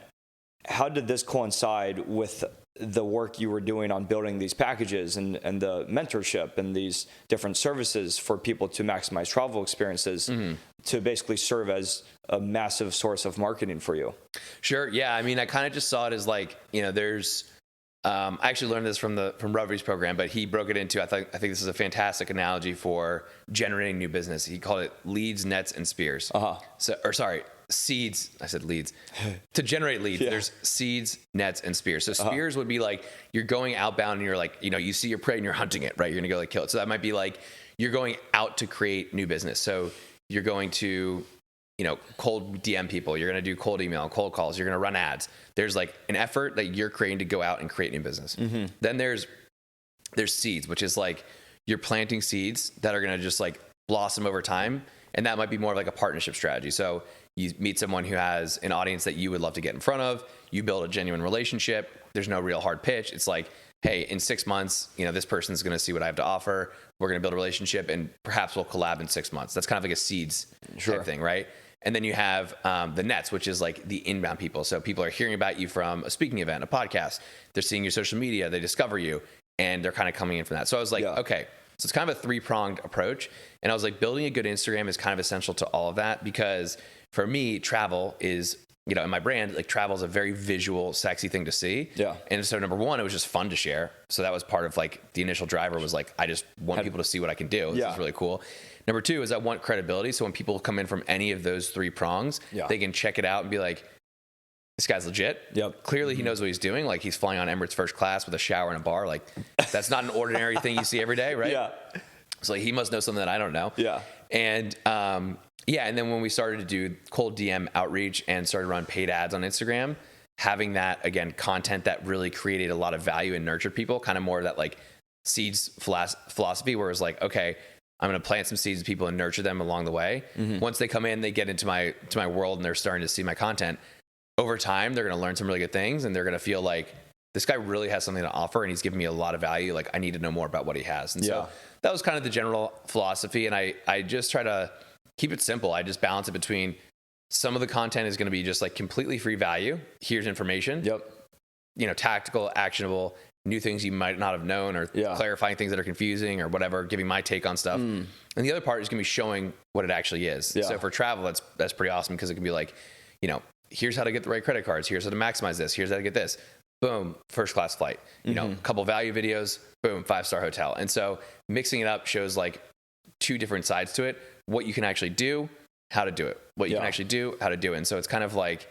How did this coincide with the work you were doing on building these packages and the mentorship and these different services for people to maximize travel experiences to basically serve as a massive source of marketing for you? Sure. Yeah. I mean, I kind of just saw it as like, you know, there's, I actually learned this from Rovery's program, but he broke it into, I think this is a fantastic analogy for generating new business. He called it leads, nets, and spears. Seeds. I said leads. To generate leads, there's seeds, nets, and spears. So spears would be like you're going outbound and you're like, you know, you see your prey and you're hunting it, right? You're gonna go like kill it. So that might be like you're going out to create new business. So you're going to, you know, cold DM people. You're gonna do cold email, cold calls. You're gonna run ads. There's like an effort that you're creating to go out and create new business. Then there's seeds, which is like you're planting seeds that are gonna just like blossom over time. And that might be more of like a partnership strategy. So you meet someone who has an audience that you would love to get in front of. You build a genuine relationship. There's no real hard pitch. It's like, hey, in 6 months, you know, this person's going to see what I have to offer. We're going to build a relationship and perhaps we'll collab in 6 months. That's kind of like a seeds type thing, right? And then you have the nets, which is like the inbound people. So people are hearing about you from a speaking event, a podcast. They're seeing your social media. They discover you and they're kind of coming in from that. So I was like, okay, So it's kind of a 3-pronged approach. And I was like, building a good Instagram is kind of essential to all of that, because for me, travel is, you know, in my brand, like travel is a very visual, sexy thing to see. Yeah. And so number one, it was just fun to share. So that was part of like the initial driver was like, I just want people to see what I can do. This is really cool. Number two is I want credibility. So when people come in from any of those 3 prongs, they can check it out and be like, this guy's legit. Yep. Clearly he knows what he's doing. Like he's flying on Emirates first class with a shower and a bar. Like that's not an ordinary thing you see every day, right? Yeah. So like, he must know something that I don't know. Yeah. And and then when we started to do cold DM outreach and started to run paid ads on Instagram, having that, again, content that really created a lot of value and nurtured people, kind of more of that like seeds philosophy, where it's like, okay, I'm going to plant some seeds of people and nurture them along the way. Once they come in, they get into my world and they're starting to see my content. Over time, they're going to learn some really good things, and they're going to feel like this guy really has something to offer and he's giving me a lot of value. Like I need to know more about what he has. And so that was kind of the general philosophy. And I just try to keep it simple. I just balance it between some of the content is going to be just like completely free value. Here's information. Yep. You know, tactical, actionable, new things you might not have known, or clarifying things that are confusing or whatever, giving my take on stuff. And the other part is going to be showing what it actually is. So for travel, that's pretty awesome, because it can be like, you know, here's how to get the right credit cards. Here's how to maximize this. Here's how to get this. Boom, first class flight. You know, a couple value videos. Boom, 5-star hotel. And so mixing it up shows like 2 different sides to it. What you can actually do, how to do it. What you can actually do, how to do it. And so it's kind of like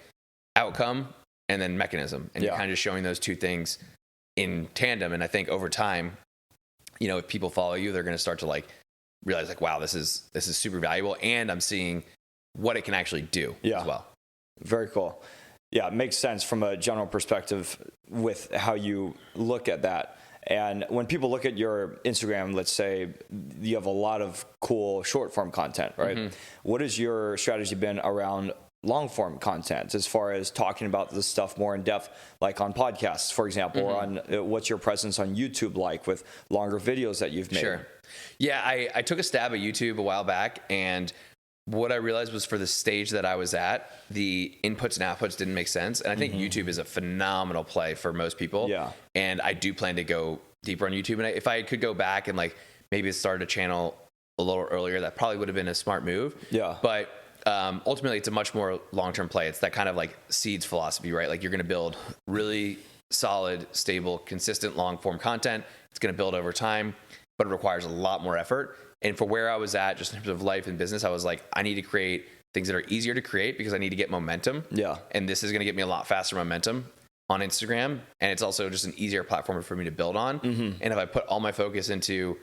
outcome and then mechanism. And you're kind of just showing those 2 things in tandem. And I think over time, you know, if people follow you, they're going to start to like realize like, wow, this is super valuable. And I'm seeing what it can actually do as well. Very cool. Yeah, it makes sense from a general perspective with how you look at that. And when people look at your Instagram, let's say you have a lot of cool short form content, right? What has your strategy been around long form content, as far as talking about this stuff more in depth, like on podcasts, for example, or on what's your presence on YouTube like with longer videos that you've made? Sure. Yeah, I took a stab at YouTube a while back, and what I realized was for the stage that I was at, the inputs and outputs didn't make sense. And I think YouTube is a phenomenal play for most people. Yeah. And I do plan to go deeper on YouTube. And if I could go back and like maybe start a channel a little earlier, that probably would have been a smart move. Yeah. But ultimately, it's a much more long-term play. It's that kind of like seeds philosophy, right? Like you're going to build really solid, stable, consistent long-form content. It's going to build over time, but it requires a lot more effort. And for where I was at, just in terms of life and business, I was like, I need to create things that are easier to create because I need to get momentum. Yeah. And this is going to get me a lot faster momentum on Instagram. And it's also just an easier platform for me to build on. And if I put all my focus into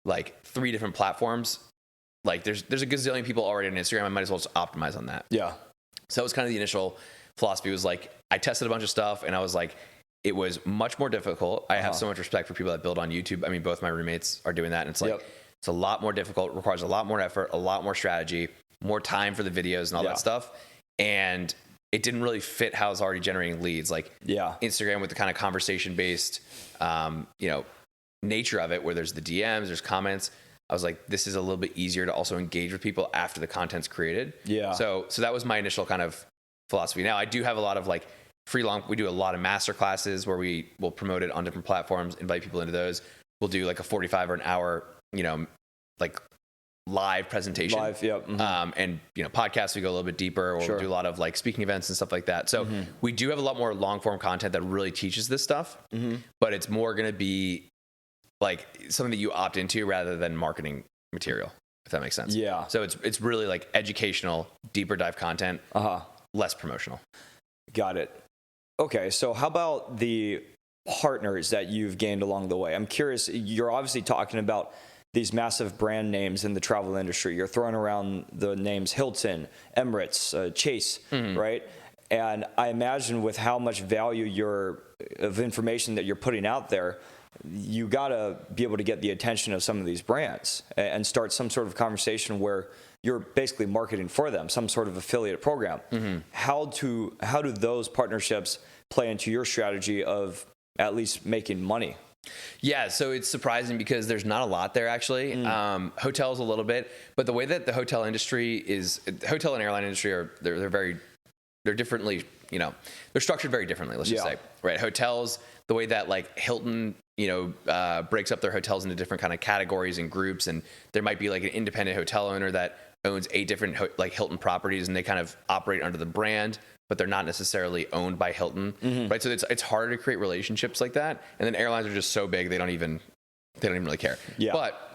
like 3 different platforms, like there's a gazillion people already on Instagram. I might as well just optimize on that. Yeah. So that was kind of the initial philosophy. Was like, I tested a bunch of stuff and I was like, it was much more difficult. I have so much respect for people that build on YouTube. I mean, both my roommates are doing that. And it's like, it's a lot more difficult, requires a lot more effort, a lot more strategy, more time for the videos and all that stuff. And it didn't really fit how I was already generating leads. Like Instagram with the kind of conversation-based, nature of it, where there's the DMs, there's comments. I was like, this is a little bit easier to also engage with people after the content's created. Yeah. So that was my initial kind of philosophy. Now I do have a lot of like we do a lot of master classes where we will promote it on different platforms, invite people into those. We'll do like a 45 or an hour, like live presentation. Live, yep. And podcasts, we go a little bit deeper, or we'll do a lot of like speaking events and stuff like that. So we do have a lot more long form content that really teaches this stuff, but it's more going to be like something that you opt into rather than marketing material, if that makes sense. Yeah. So it's really like educational, deeper dive content, less promotional. Got it. Okay. So how about the partners that you've gained along the way? I'm curious, you're obviously talking about these massive brand names in the travel industry. You're throwing around the names Hilton, Emirates, Chase, right? And I imagine with how much value of information that you're putting out there, you got to be able to get the attention of some of these brands and start some sort of conversation where you're basically marketing for them, some sort of affiliate program. How do those partnerships play into your strategy of at least making money? Yeah, so it's surprising because there's not a lot there actually. Hotels a little bit, but the way that the hotel and airline industry they're differently, they're structured very differently. Let's just say, right? Hotels, the way that like Hilton breaks up their hotels into different kind of categories and groups. And there might be like an independent hotel owner that owns 8 different like Hilton properties, and they kind of operate under the brand, but they're not necessarily owned by Hilton, right? So it's harder to create relationships like that. And then airlines are just so big, they don't even really care. Yeah. But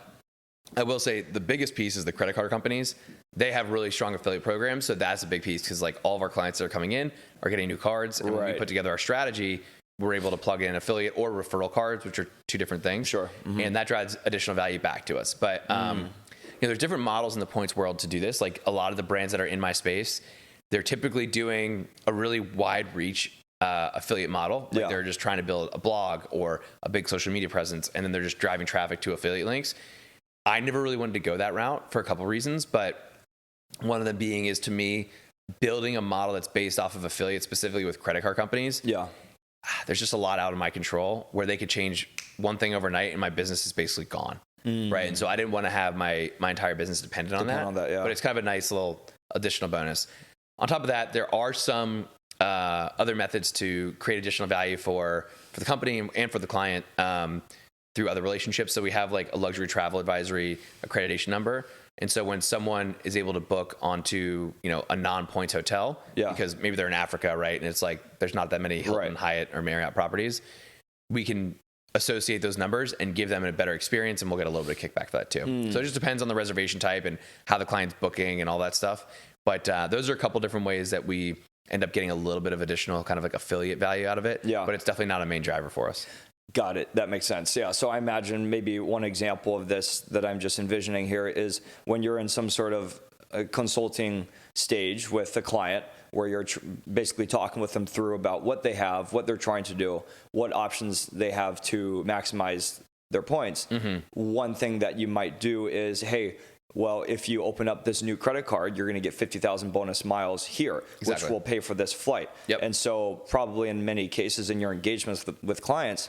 I will say the biggest piece is the credit card companies. They have really strong affiliate programs. So that's a big piece, because like all of our clients that are coming in are getting new cards. And when we put together our strategy, we're able to plug in affiliate or referral cards, which are 2 different things. Sure. And that drives additional value back to us. But there's different models in the points world to do this. Like a lot of the brands that are in my space, they're typically doing a really wide reach affiliate model. Like they're just trying to build a blog or a big social media presence, and then they're just driving traffic to affiliate links. I never really wanted to go that route for a couple of reasons, but one of them being is, to me, building a model that's based off of affiliates, specifically with credit card companies. There's just a lot out of my control where they could change one thing overnight and my business is basically gone. Right. And so I didn't want to have my entire business dependent on that. But it's kind of a nice little additional bonus. On top of that, there are some other methods to create additional value for the company and for the client through other relationships. So we have like a luxury travel advisory accreditation number. And so when someone is able to book onto, a non-points hotel, because maybe they're in Africa, right? And it's like, there's not that many Hilton, Hyatt, or Marriott properties, we can associate those numbers and give them a better experience, and we'll get a little bit of kickback for that too. So it just depends on the reservation type and how the client's booking and all that stuff. But those are a couple different ways that we end up getting a little bit of additional kind of like affiliate value out of it. But it's definitely not a main driver for us. Got it. That makes sense. Yeah. So I imagine maybe one example of this that I'm just envisioning here is when you're in some sort of a consulting stage with the client, where you're basically talking with them through about what they have, what they're trying to do, what options they have to maximize their points. One thing that you might do is, hey, well, if you open up this new credit card, you're going to get 50,000 bonus miles here, which will pay for this flight. And so probably in many cases in your engagements with clients,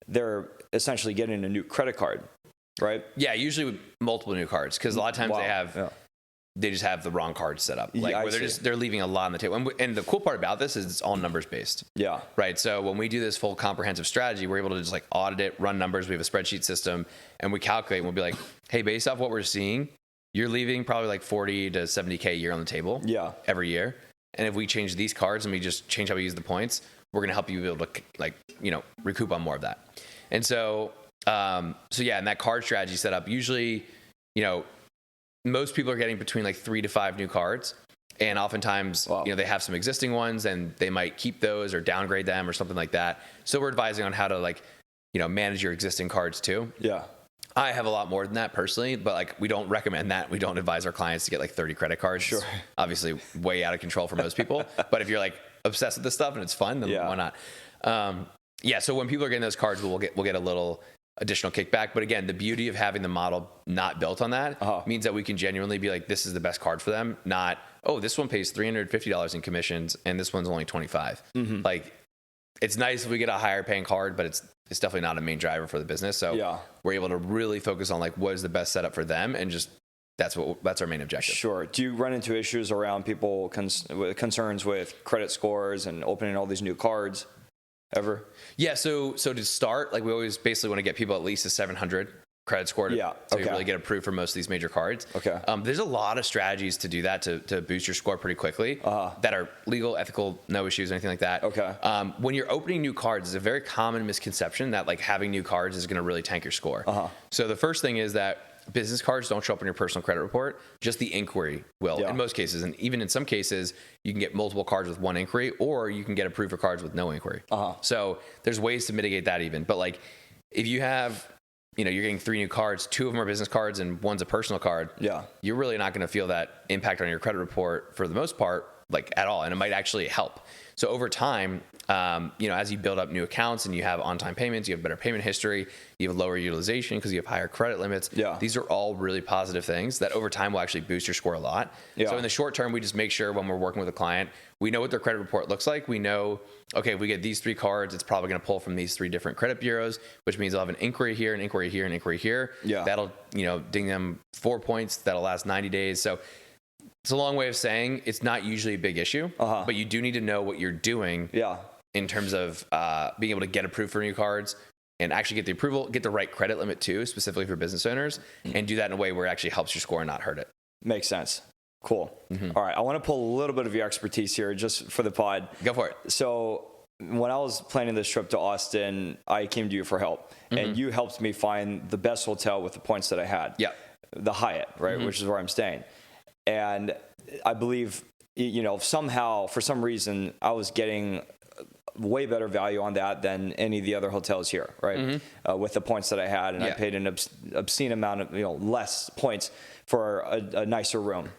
they're essentially getting a new credit card, right? Yeah, usually with multiple new cards, because a lot of times they just have the wrong card set up. Like where they're leaving a lot on the table. And the cool part about this is it's all numbers based. Right. So when we do this full comprehensive strategy, we're able to just like audit it, run numbers. We have a spreadsheet system, and we calculate, and we'll be like, hey, based off what we're seeing, you're leaving probably like 40 to 70K a year on the table every year. And if we change these cards and we just change how we use the points, we're going to help you be able to recoup on more of that. And so, and that card strategy set up, usually, most people are getting between like 3 to 5 new cards. And oftentimes, they have some existing ones and they might keep those or downgrade them or something like that. So we're advising on how to manage your existing cards too. I have a lot more than that personally, but we don't recommend that. We don't advise our clients to get like 30 credit cards. Sure. It's obviously way out of control for most people. But if you're like obsessed with this stuff and it's fun, then why not? So when people are getting those cards, we'll get a little additional kickback. But again, the beauty of having the model not built on that means that we can genuinely be like, this is the best card for them. Not, oh, this one pays $350 in commissions and this one's only 25. Like, it's nice if we get a higher paying card, but it's definitely not a main driver for the business. So we're able to really focus on like what is the best setup for them, and just that's our main objective. Sure. Do you run into issues around people concerns with credit scores and opening all these new cards ever? Yeah. So to start, we always basically want to get people at least a 700 credit score to really get approved for most of these major cards. There's a lot of strategies to do that to boost your score pretty quickly that are legal, ethical, no issues, anything like that. When you're opening new cards, it's a very common misconception that having new cards is going to really tank your score. So the first thing is that business cards don't show up in your personal credit report. Just the inquiry will in most cases. And even in some cases, you can get multiple cards with one inquiry, or you can get approved for cards with no inquiry. So there's ways to mitigate that even. But if you have, you're getting 3 new cards, 2 of them are business cards and one's a personal card. You're really not going to feel that impact on your credit report for the most part, at all. And it might actually help. So over time, as you build up new accounts and you have on-time payments, you have better payment history, you have lower utilization because you have higher credit limits. These are all really positive things that over time will actually boost your score a lot. So in the short term, we just make sure when we're working with a client, we know what their credit report looks like. We know, okay, if we get these 3 cards, it's probably going to pull from these 3 different credit bureaus, which means they'll have an inquiry here, an inquiry here, an inquiry here. That'll, ding them 4 points. That'll last 90 days. So it's a long way of saying it's not usually a big issue, but you do need to know what you're doing in terms of being able to get approved for new cards, and actually get the approval, get the right credit limit too, specifically for business owners, and do that in a way where it actually helps your score and not hurt it. Makes sense. Cool. All right. I want to pull a little bit of your expertise here just for the pod. Go for it. So when I was planning this trip to Austin, I came to you for help, and you helped me find the best hotel with the points that I had. Yeah. The Hyatt, right, which is where I'm staying. And I believe, somehow, for some reason, I was getting way better value on that than any of the other hotels here, right? With the points that I had, and I paid an obscene amount of, less points for a nicer room.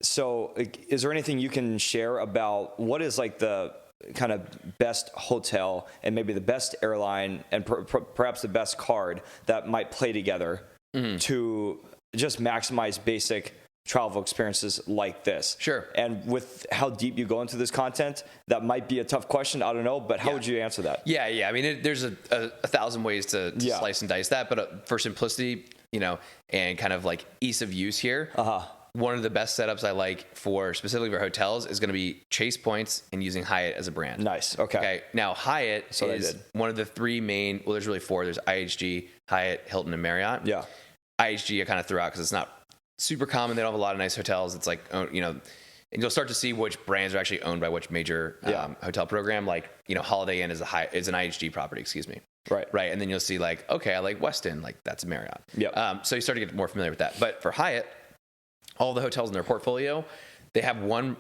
So is there anything you can share about what is like the kind of best hotel and maybe the best airline and perhaps the best card that might play together to just maximize basic travel experiences like this? Sure. And with how deep you go into this content, that might be a tough question. I don't know, but how would you answer that? Yeah. I mean, there's a thousand ways to slice and dice that, but for simplicity, and kind of like ease of use here, one of the best setups I like for specifically for hotels is going to be Chase points and using Hyatt as a brand. Nice. Okay. Now Hyatt is one of the three main, well, there's really four. There's IHG, Hyatt, Hilton, and Marriott. Yeah. IHG I kind of threw out because it's not super common. They don't have a lot of nice hotels. It's like, and you'll start to see which brands are actually owned by which major hotel program. Like, Holiday Inn is an IHG property, excuse me. Right. And then you'll see like, okay, I like Westin, like that's a Marriott. Yeah. So you start to get more familiar with that. But for Hyatt, all the hotels in their portfolio, they have one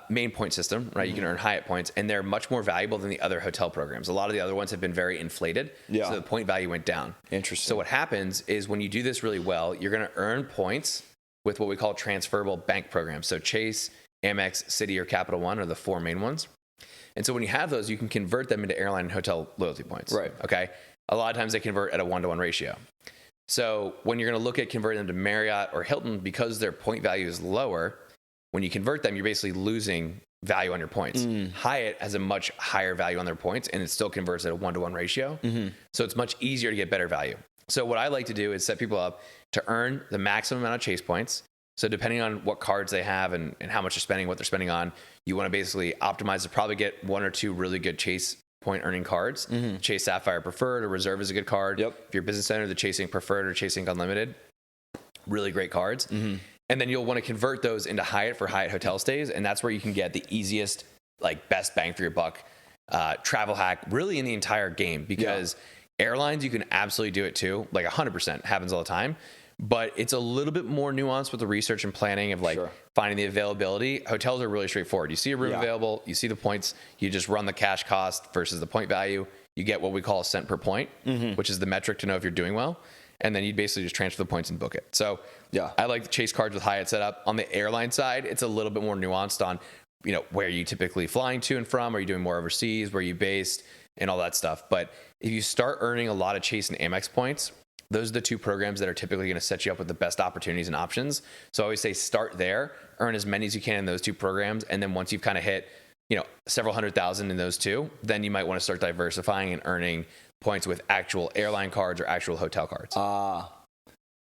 main point system, right? You can earn Hyatt points, and they're much more valuable than the other hotel programs. A lot of the other ones have been very inflated, so the point value went down. Interesting. So what happens is when you do this really well, you're going to earn points with what we call transferable bank programs. So Chase, Amex, Citi, or Capital One are the four main ones. And so when you have those, you can convert them into airline and hotel loyalty points. Right. Okay. A lot of times they convert at a 1-to-1 ratio. So when you're going to look at converting them to Marriott or Hilton, because their point value is lower, when you convert them, you're basically losing value on your points. Hyatt has a much higher value on their points, and it still converts at a 1-to-1 ratio. So it's much easier to get better value. So what I like to do is set people up to earn the maximum amount of Chase points. So depending on what cards they have and how much they're spending, what they're spending on, you want to basically optimize to probably get one or two really good Chase point earning cards. Chase Sapphire Preferred or Reserve is a good card. If you're a business owner, the Chase Ink Preferred or Chase Ink Unlimited, really great cards. And then you'll want to convert those into Hyatt for Hyatt hotel stays. And that's where you can get the easiest, like best bang for your buck travel hack really in the entire game, because airlines, you can absolutely do it too. Like 100% happens all the time. But it's a little bit more nuanced with the research and planning of like finding the availability. Hotels are really straightforward. You see a room available, you see the points, you just run the cash cost versus the point value. You get what we call a cent per point, which is the metric to know if you're doing well. And then you basically just transfer the points and book it. So I like the Chase cards with Hyatt set up. On the airline side, it's a little bit more nuanced on, where you typically flying to and from. Are you doing more overseas? Where are you based? And all that stuff. But if you start earning a lot of Chase and Amex points, those are the two programs that are typically going to set you up with the best opportunities and options. So I always say start there, earn as many as you can in those two programs. And then once you've kind of hit, several $100,000 in those two, then you might want to start diversifying and earning points with actual airline cards or actual hotel cards.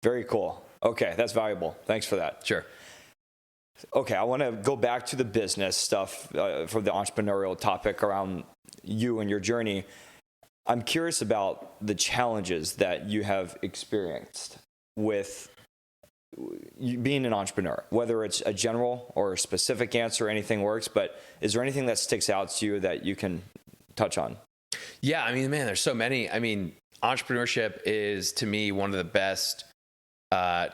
Very cool. Okay, that's valuable. Thanks for that. Sure. Okay, I want to go back to the business stuff for the entrepreneurial topic around you and your journey. I'm curious about the challenges that you have experienced with you being an entrepreneur, whether it's a general or a specific answer, anything works, but is there anything that sticks out to you that you can touch on? Yeah, I mean, man, there's so many. I mean, entrepreneurship is, to me, one of the best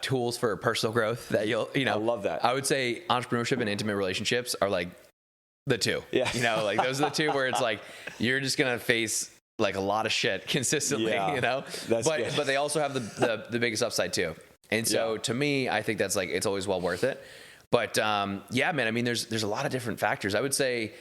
tools for personal growth that I love that. I would say entrepreneurship and intimate relationships are like the two. Yeah. Like those are the two where it's like, you're just going to face like a lot of shit consistently, but they also have the biggest upside too. And so to me, I think that's like, it's always well worth it. But man, I mean, there's a lot of different factors. I would say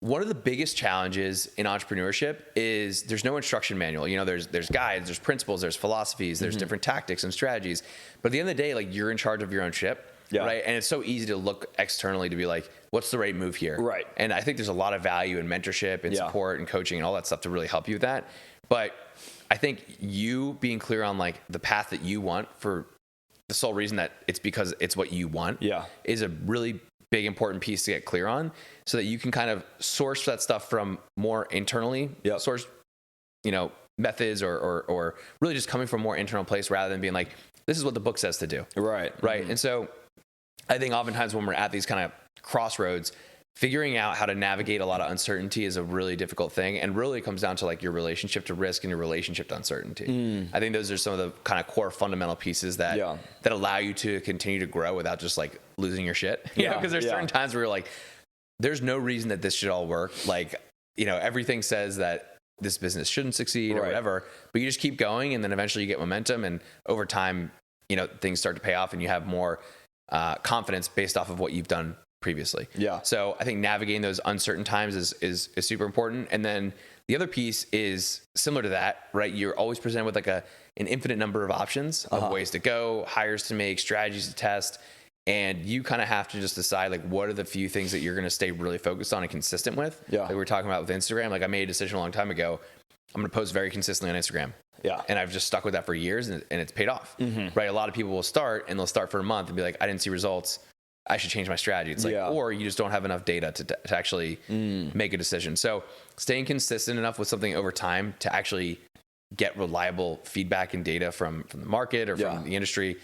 one of the biggest challenges in entrepreneurship is there's no instruction manual. There's guides, there's principles, there's philosophies, there's different tactics and strategies. But at the end of the day, like you're in charge of your own ship. Right. And it's so easy to look externally to be like, what's the right move here? Right. And I think there's a lot of value in mentorship and support and coaching and all that stuff to really help you with that. But I think you being clear on like the path that you want for the sole reason that it's because it's what you want is a really big, important piece to get clear on so that you can kind of source that stuff from more internally sourced, methods or really just coming from a more internal place rather than being like, this is what the book says to do. Right. Right. And so I think oftentimes when we're at these kind of crossroads, figuring out how to navigate a lot of uncertainty is a really difficult thing, and really comes down to like your relationship to risk and your relationship to uncertainty. I think those are some of the kind of core fundamental pieces that that allow you to continue to grow without just like losing your shit. You know, because there's certain times where you're like, there's no reason that this should all work. Like, you know, everything says that this business shouldn't succeed or whatever, but you just keep going, and then eventually you get momentum, and over time, you know, things start to pay off, and you have more confidence based off of what you've done previously. So I think navigating those uncertain times is super important. And then the other piece is similar to that, right? You're always presented with like an infinite number of options of ways to go, hires to make, strategies to test. And you kind of have to just decide like, what are the few things that you're going to stay really focused on and consistent with? Like we were talking about with Instagram. Like I made a decision a long time ago. I'm going to post very consistently on Instagram. And I've just stuck with that for years, and it's paid off. Right? A lot of people will start, and they'll start for a month and be like, I didn't see results. I should change my strategy. It's like, or you just don't have enough data to actually make a decision. So staying consistent enough with something over time to actually get reliable feedback and data from the market or from the industry,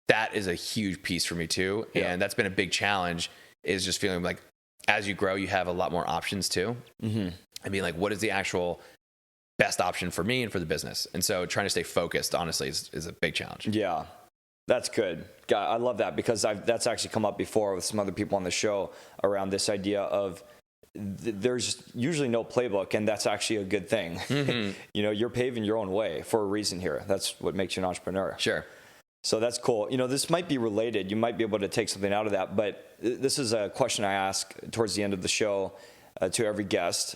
that is a huge piece for me too. And that's been a big challenge, is just feeling like as you grow, you have a lot more options too. I mean, like, what is the actual best option for me and for the business? And so trying to stay focused, honestly, is a big challenge. That's good. God, I love that, because that's actually come up before with some other people on the show around this idea of there's usually no playbook, and that's actually a good thing. You know, you're paving your own way for a reason here. That's what makes you an entrepreneur. So that's cool. You know, this might be related. You might be able to take something out of that, but this is a question I ask towards the end of the show to every guest.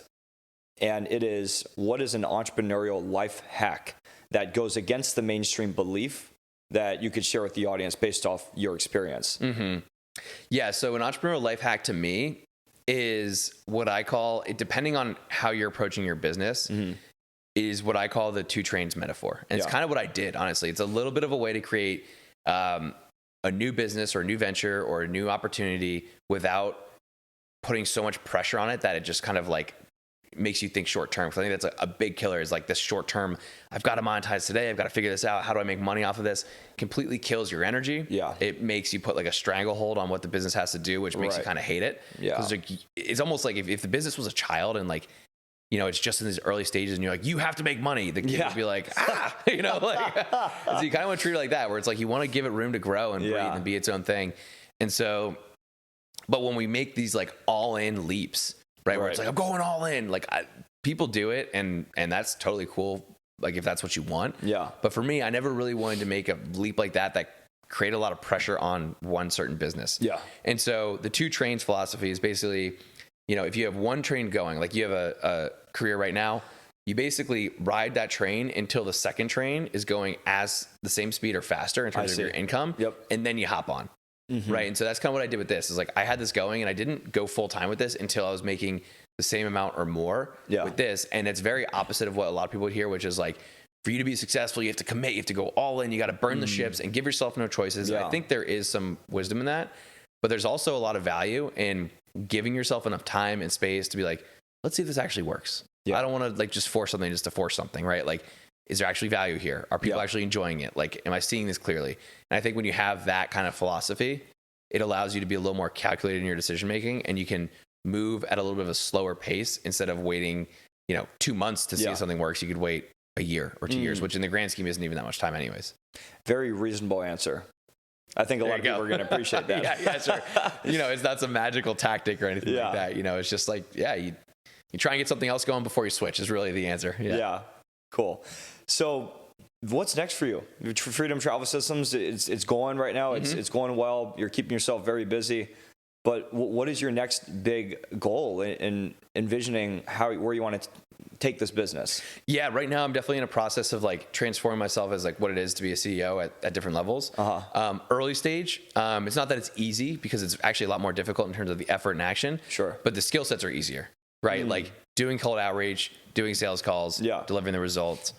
And it is, what is an entrepreneurial life hack that goes against the mainstream belief that you could share with the audience based off your experience? Yeah. So an entrepreneurial life hack to me is what I call it, depending on how you're approaching your business, is what I call the 2 trains metaphor. And it's kind of what I did, honestly. It's a little bit of a way to create a new business or a new venture or a new opportunity without putting so much pressure on it that it just kind of like makes you think short term. Because I think that's a big killer, is like this short term, I've got to monetize today, I've got to figure this out, how do I make money off of this? Completely kills your energy. It makes you put like a stranglehold on what the business has to do, which makes you kind of hate it. Because like, it's almost like if the business was a child and like, you know, it's just in these early stages and you're like, you have to make money, the kid would be like, you know, like, so you kind of want to treat it like that, where it's like, you want to give it room to grow and breathe and be its own thing. And so, but when we make these like all in leaps, right? Where it's like, I'm going all in. Like people do it, and that's totally cool. Like if that's what you want. But for me, I never really wanted to make a leap like that create a lot of pressure on one certain business. And so the 2 trains philosophy is basically, you know, if you have one train going, like you have a career right now, you basically ride that train until the second train is going as the same speed or faster in terms of your income. And then you hop on. Right. And so that's kind of what I did with this, is like, I had this going and I didn't go full time with this until I was making the same amount or more with this. And it's very opposite of what a lot of people would hear, which is like, for you to be successful, you have to commit, you have to go all in, you got to burn the ships and give yourself no choices. I think there is some wisdom in that, but there's also a lot of value in giving yourself enough time and space to be like, let's see if this actually works. I don't want to like just force something just to force something, right? Like, is there actually value here? Are people actually enjoying it? Like, am I seeing this clearly? And I think when you have that kind of philosophy, it allows you to be a little more calculated in your decision making, and you can move at a little bit of a slower pace instead of waiting, you know, 2 months to see if something works. You could wait a year or 2 years, which in the grand scheme isn't even that much time anyways. Very reasonable answer. I think a lot of people are going to appreciate that. Sure. You know, it's not some magical tactic or anything like that. You know, it's just like, you try and get something else going before you switch is really the answer. Cool. So what's next for you? Freedom Travel Systems, it's going right now. It's going well. You're keeping yourself very busy. But what is your next big goal in envisioning where you want to take this business? Yeah, right now I'm definitely in a process of like transforming myself as like what it is to be a CEO at different levels. Early stage, it's not that it's easy, because it's actually a lot more difficult in terms of the effort and action. But the skill sets are easier, right? Like doing cold outreach, doing sales calls, delivering the results.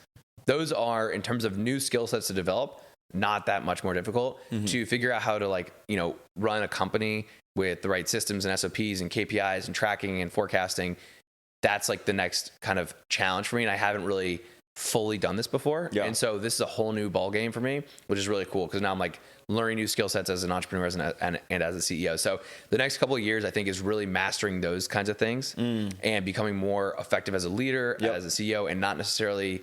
Those are, in terms of new skill sets to develop, not that much more difficult to figure out how to, like, you know, run a company with the right systems and SOPs and KPIs and tracking and forecasting. That's like the next kind of challenge for me. And I haven't really fully done this before. Yeah. And so this is a whole new ball game for me, which is really cool because now I'm like learning new skill sets as an entrepreneur and as a CEO. So the next couple of years, I think, is really mastering those kinds of things and becoming more effective as a leader, as a CEO, and not necessarily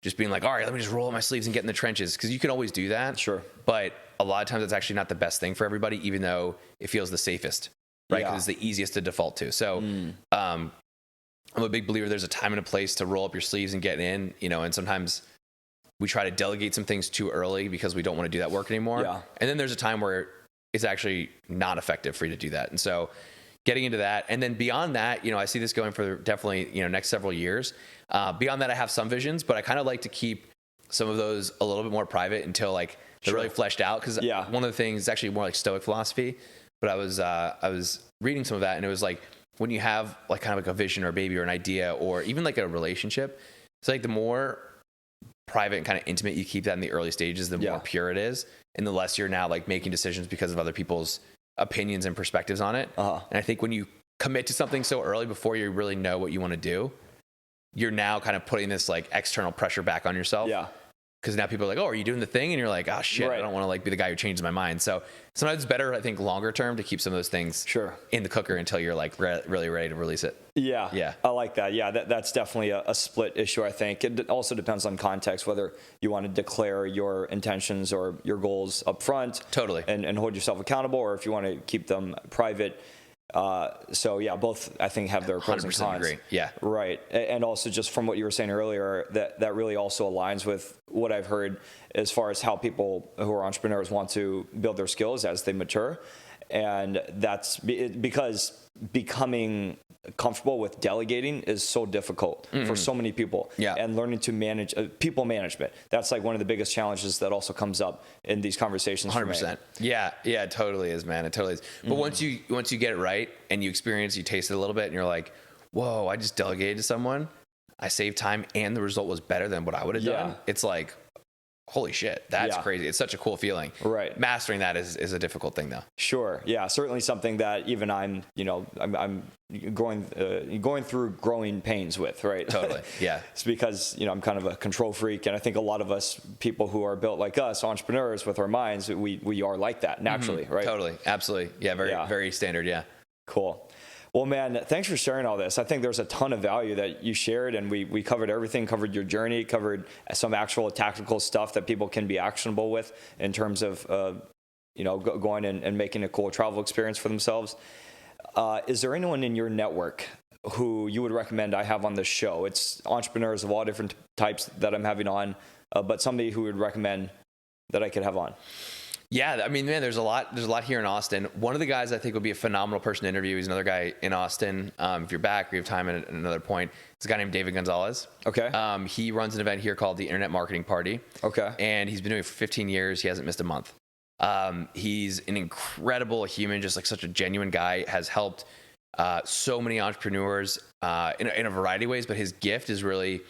just being like, all right, let me just roll up my sleeves and get in the trenches. Because you can always do that. Sure. But a lot of times it's actually not the best thing for everybody, even though it feels the safest, right? Because it's the easiest to default to. So I'm a big believer there's a time and a place to roll up your sleeves and get in, and sometimes we try to delegate some things too early because we don't want to do that work anymore. Yeah. And then there's a time where it's actually not effective for you to do that. And so getting into that, and then beyond that, I see this going for definitely, next several years. Beyond that, I have some visions, but I kind of like to keep some of those a little bit more private until like they're really fleshed out. Because one of the things is actually more like Stoic philosophy, but I was reading some of that, and it was like, when you have like kind of like a vision or a baby or an idea or even like a relationship, it's like the more private and kind of intimate you keep that in the early stages, the more pure it is, and the less you're now like making decisions because of other people's opinions and perspectives on it. And I think when you commit to something so early before you really know what you want to do, you're now kind of putting this like external pressure back on yourself. Yeah. Because now people are like, oh, are you doing the thing? And you're like, oh shit, I don't want to like be the guy who changes my mind. So sometimes it's better, I think, longer term to keep some of those things in the cooker until you're like really ready to release it. Yeah. I like that. Yeah. That's definitely a split issue. I think it also depends on context, whether you want to declare your intentions or your goals up front and hold yourself accountable, or if you want to keep them private. So yeah, both I think have their pros and cons. Agree. Yeah. Right. And also just from what you were saying earlier, that really also aligns with what I've heard as far as how people who are entrepreneurs want to build their skills as they mature. And that's because becoming comfortable with delegating is so difficult for so many people. Yeah. And learning to manage people management. That's like one of the biggest challenges that also comes up in these conversations. 100%. Yeah. It totally is, man. It totally is. But once you get it right and you taste it a little bit and you're like, whoa, I just delegated to someone. I saved time and the result was better than what I would have done. It's like, holy shit, that's crazy. It's such a cool feeling. Right. Mastering that is a difficult thing though. Sure. Yeah. Certainly something that even I'm going through growing pains with, right? Totally. Yeah. It's because, I'm kind of a control freak. And I think a lot of us people who are built like us, entrepreneurs with our minds, we are like that naturally, right? Totally. Absolutely. Yeah. Very standard. Yeah. Cool. Well, man, thanks for sharing all this. I think there's a ton of value that you shared, and we covered everything, covered your journey, covered some actual tactical stuff that people can be actionable with in terms of, going and making a cool travel experience for themselves. Is there anyone in your network who you would recommend I have on this show? It's entrepreneurs of all different types that I'm having on, but somebody who would recommend that I could have on. Yeah, I mean, man, there's a lot here in Austin. One of the guys I think would be a phenomenal person to interview. He's another guy in Austin. If you're back or you have time at another point, it's a guy named David Gonzalez. Okay. He runs an event here called the Internet Marketing Party. Okay. And he's been doing it for 15 years. He hasn't missed a month. He's an incredible human, just like such a genuine guy, has helped so many entrepreneurs in a variety of ways, but his gift is really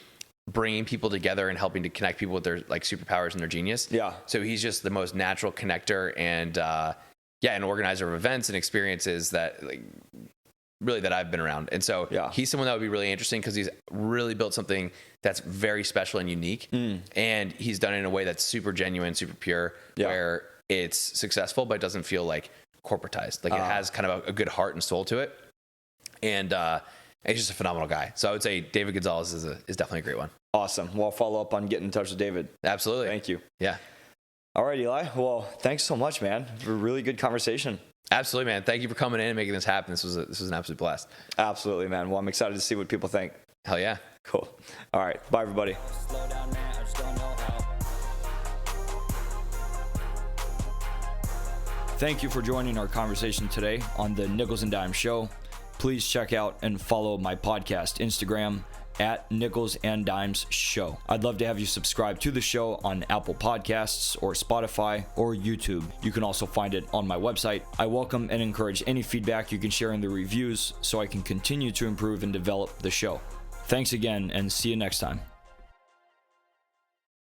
bringing people together and helping to connect people with their like superpowers and their genius. Yeah. So he's just the most natural connector and an organizer of events and experiences that like really that I've been around. And so he's someone that would be really interesting because he's really built something that's very special and unique. And he's done it in a way that's super genuine, super pure, where it's successful, but it doesn't feel like corporatized. Like it has kind of a good heart and soul to it. And he's just a phenomenal guy. So I would say David Gonzalez is definitely a great one. Awesome. Well, I'll follow up on getting in touch with David. Absolutely. Thank you. Yeah. All right, Eli. Well, thanks so much, man. A really good conversation. Absolutely, man. Thank you for coming in and making this happen. This was an absolute blast. Absolutely, man. Well, I'm excited to see what people think. Hell yeah. Cool. All right. Bye, everybody. Thank you for joining our conversation today on the Nichols&Dimez Show. Please check out and follow my podcast Instagram at nicholsanddimezshow. I'd love to have you subscribe to the show on Apple Podcasts or Spotify or YouTube. You can also find it on my website. I welcome and encourage any feedback you can share in the reviews so I can continue to improve and develop the show. Thanks again, and see you next time.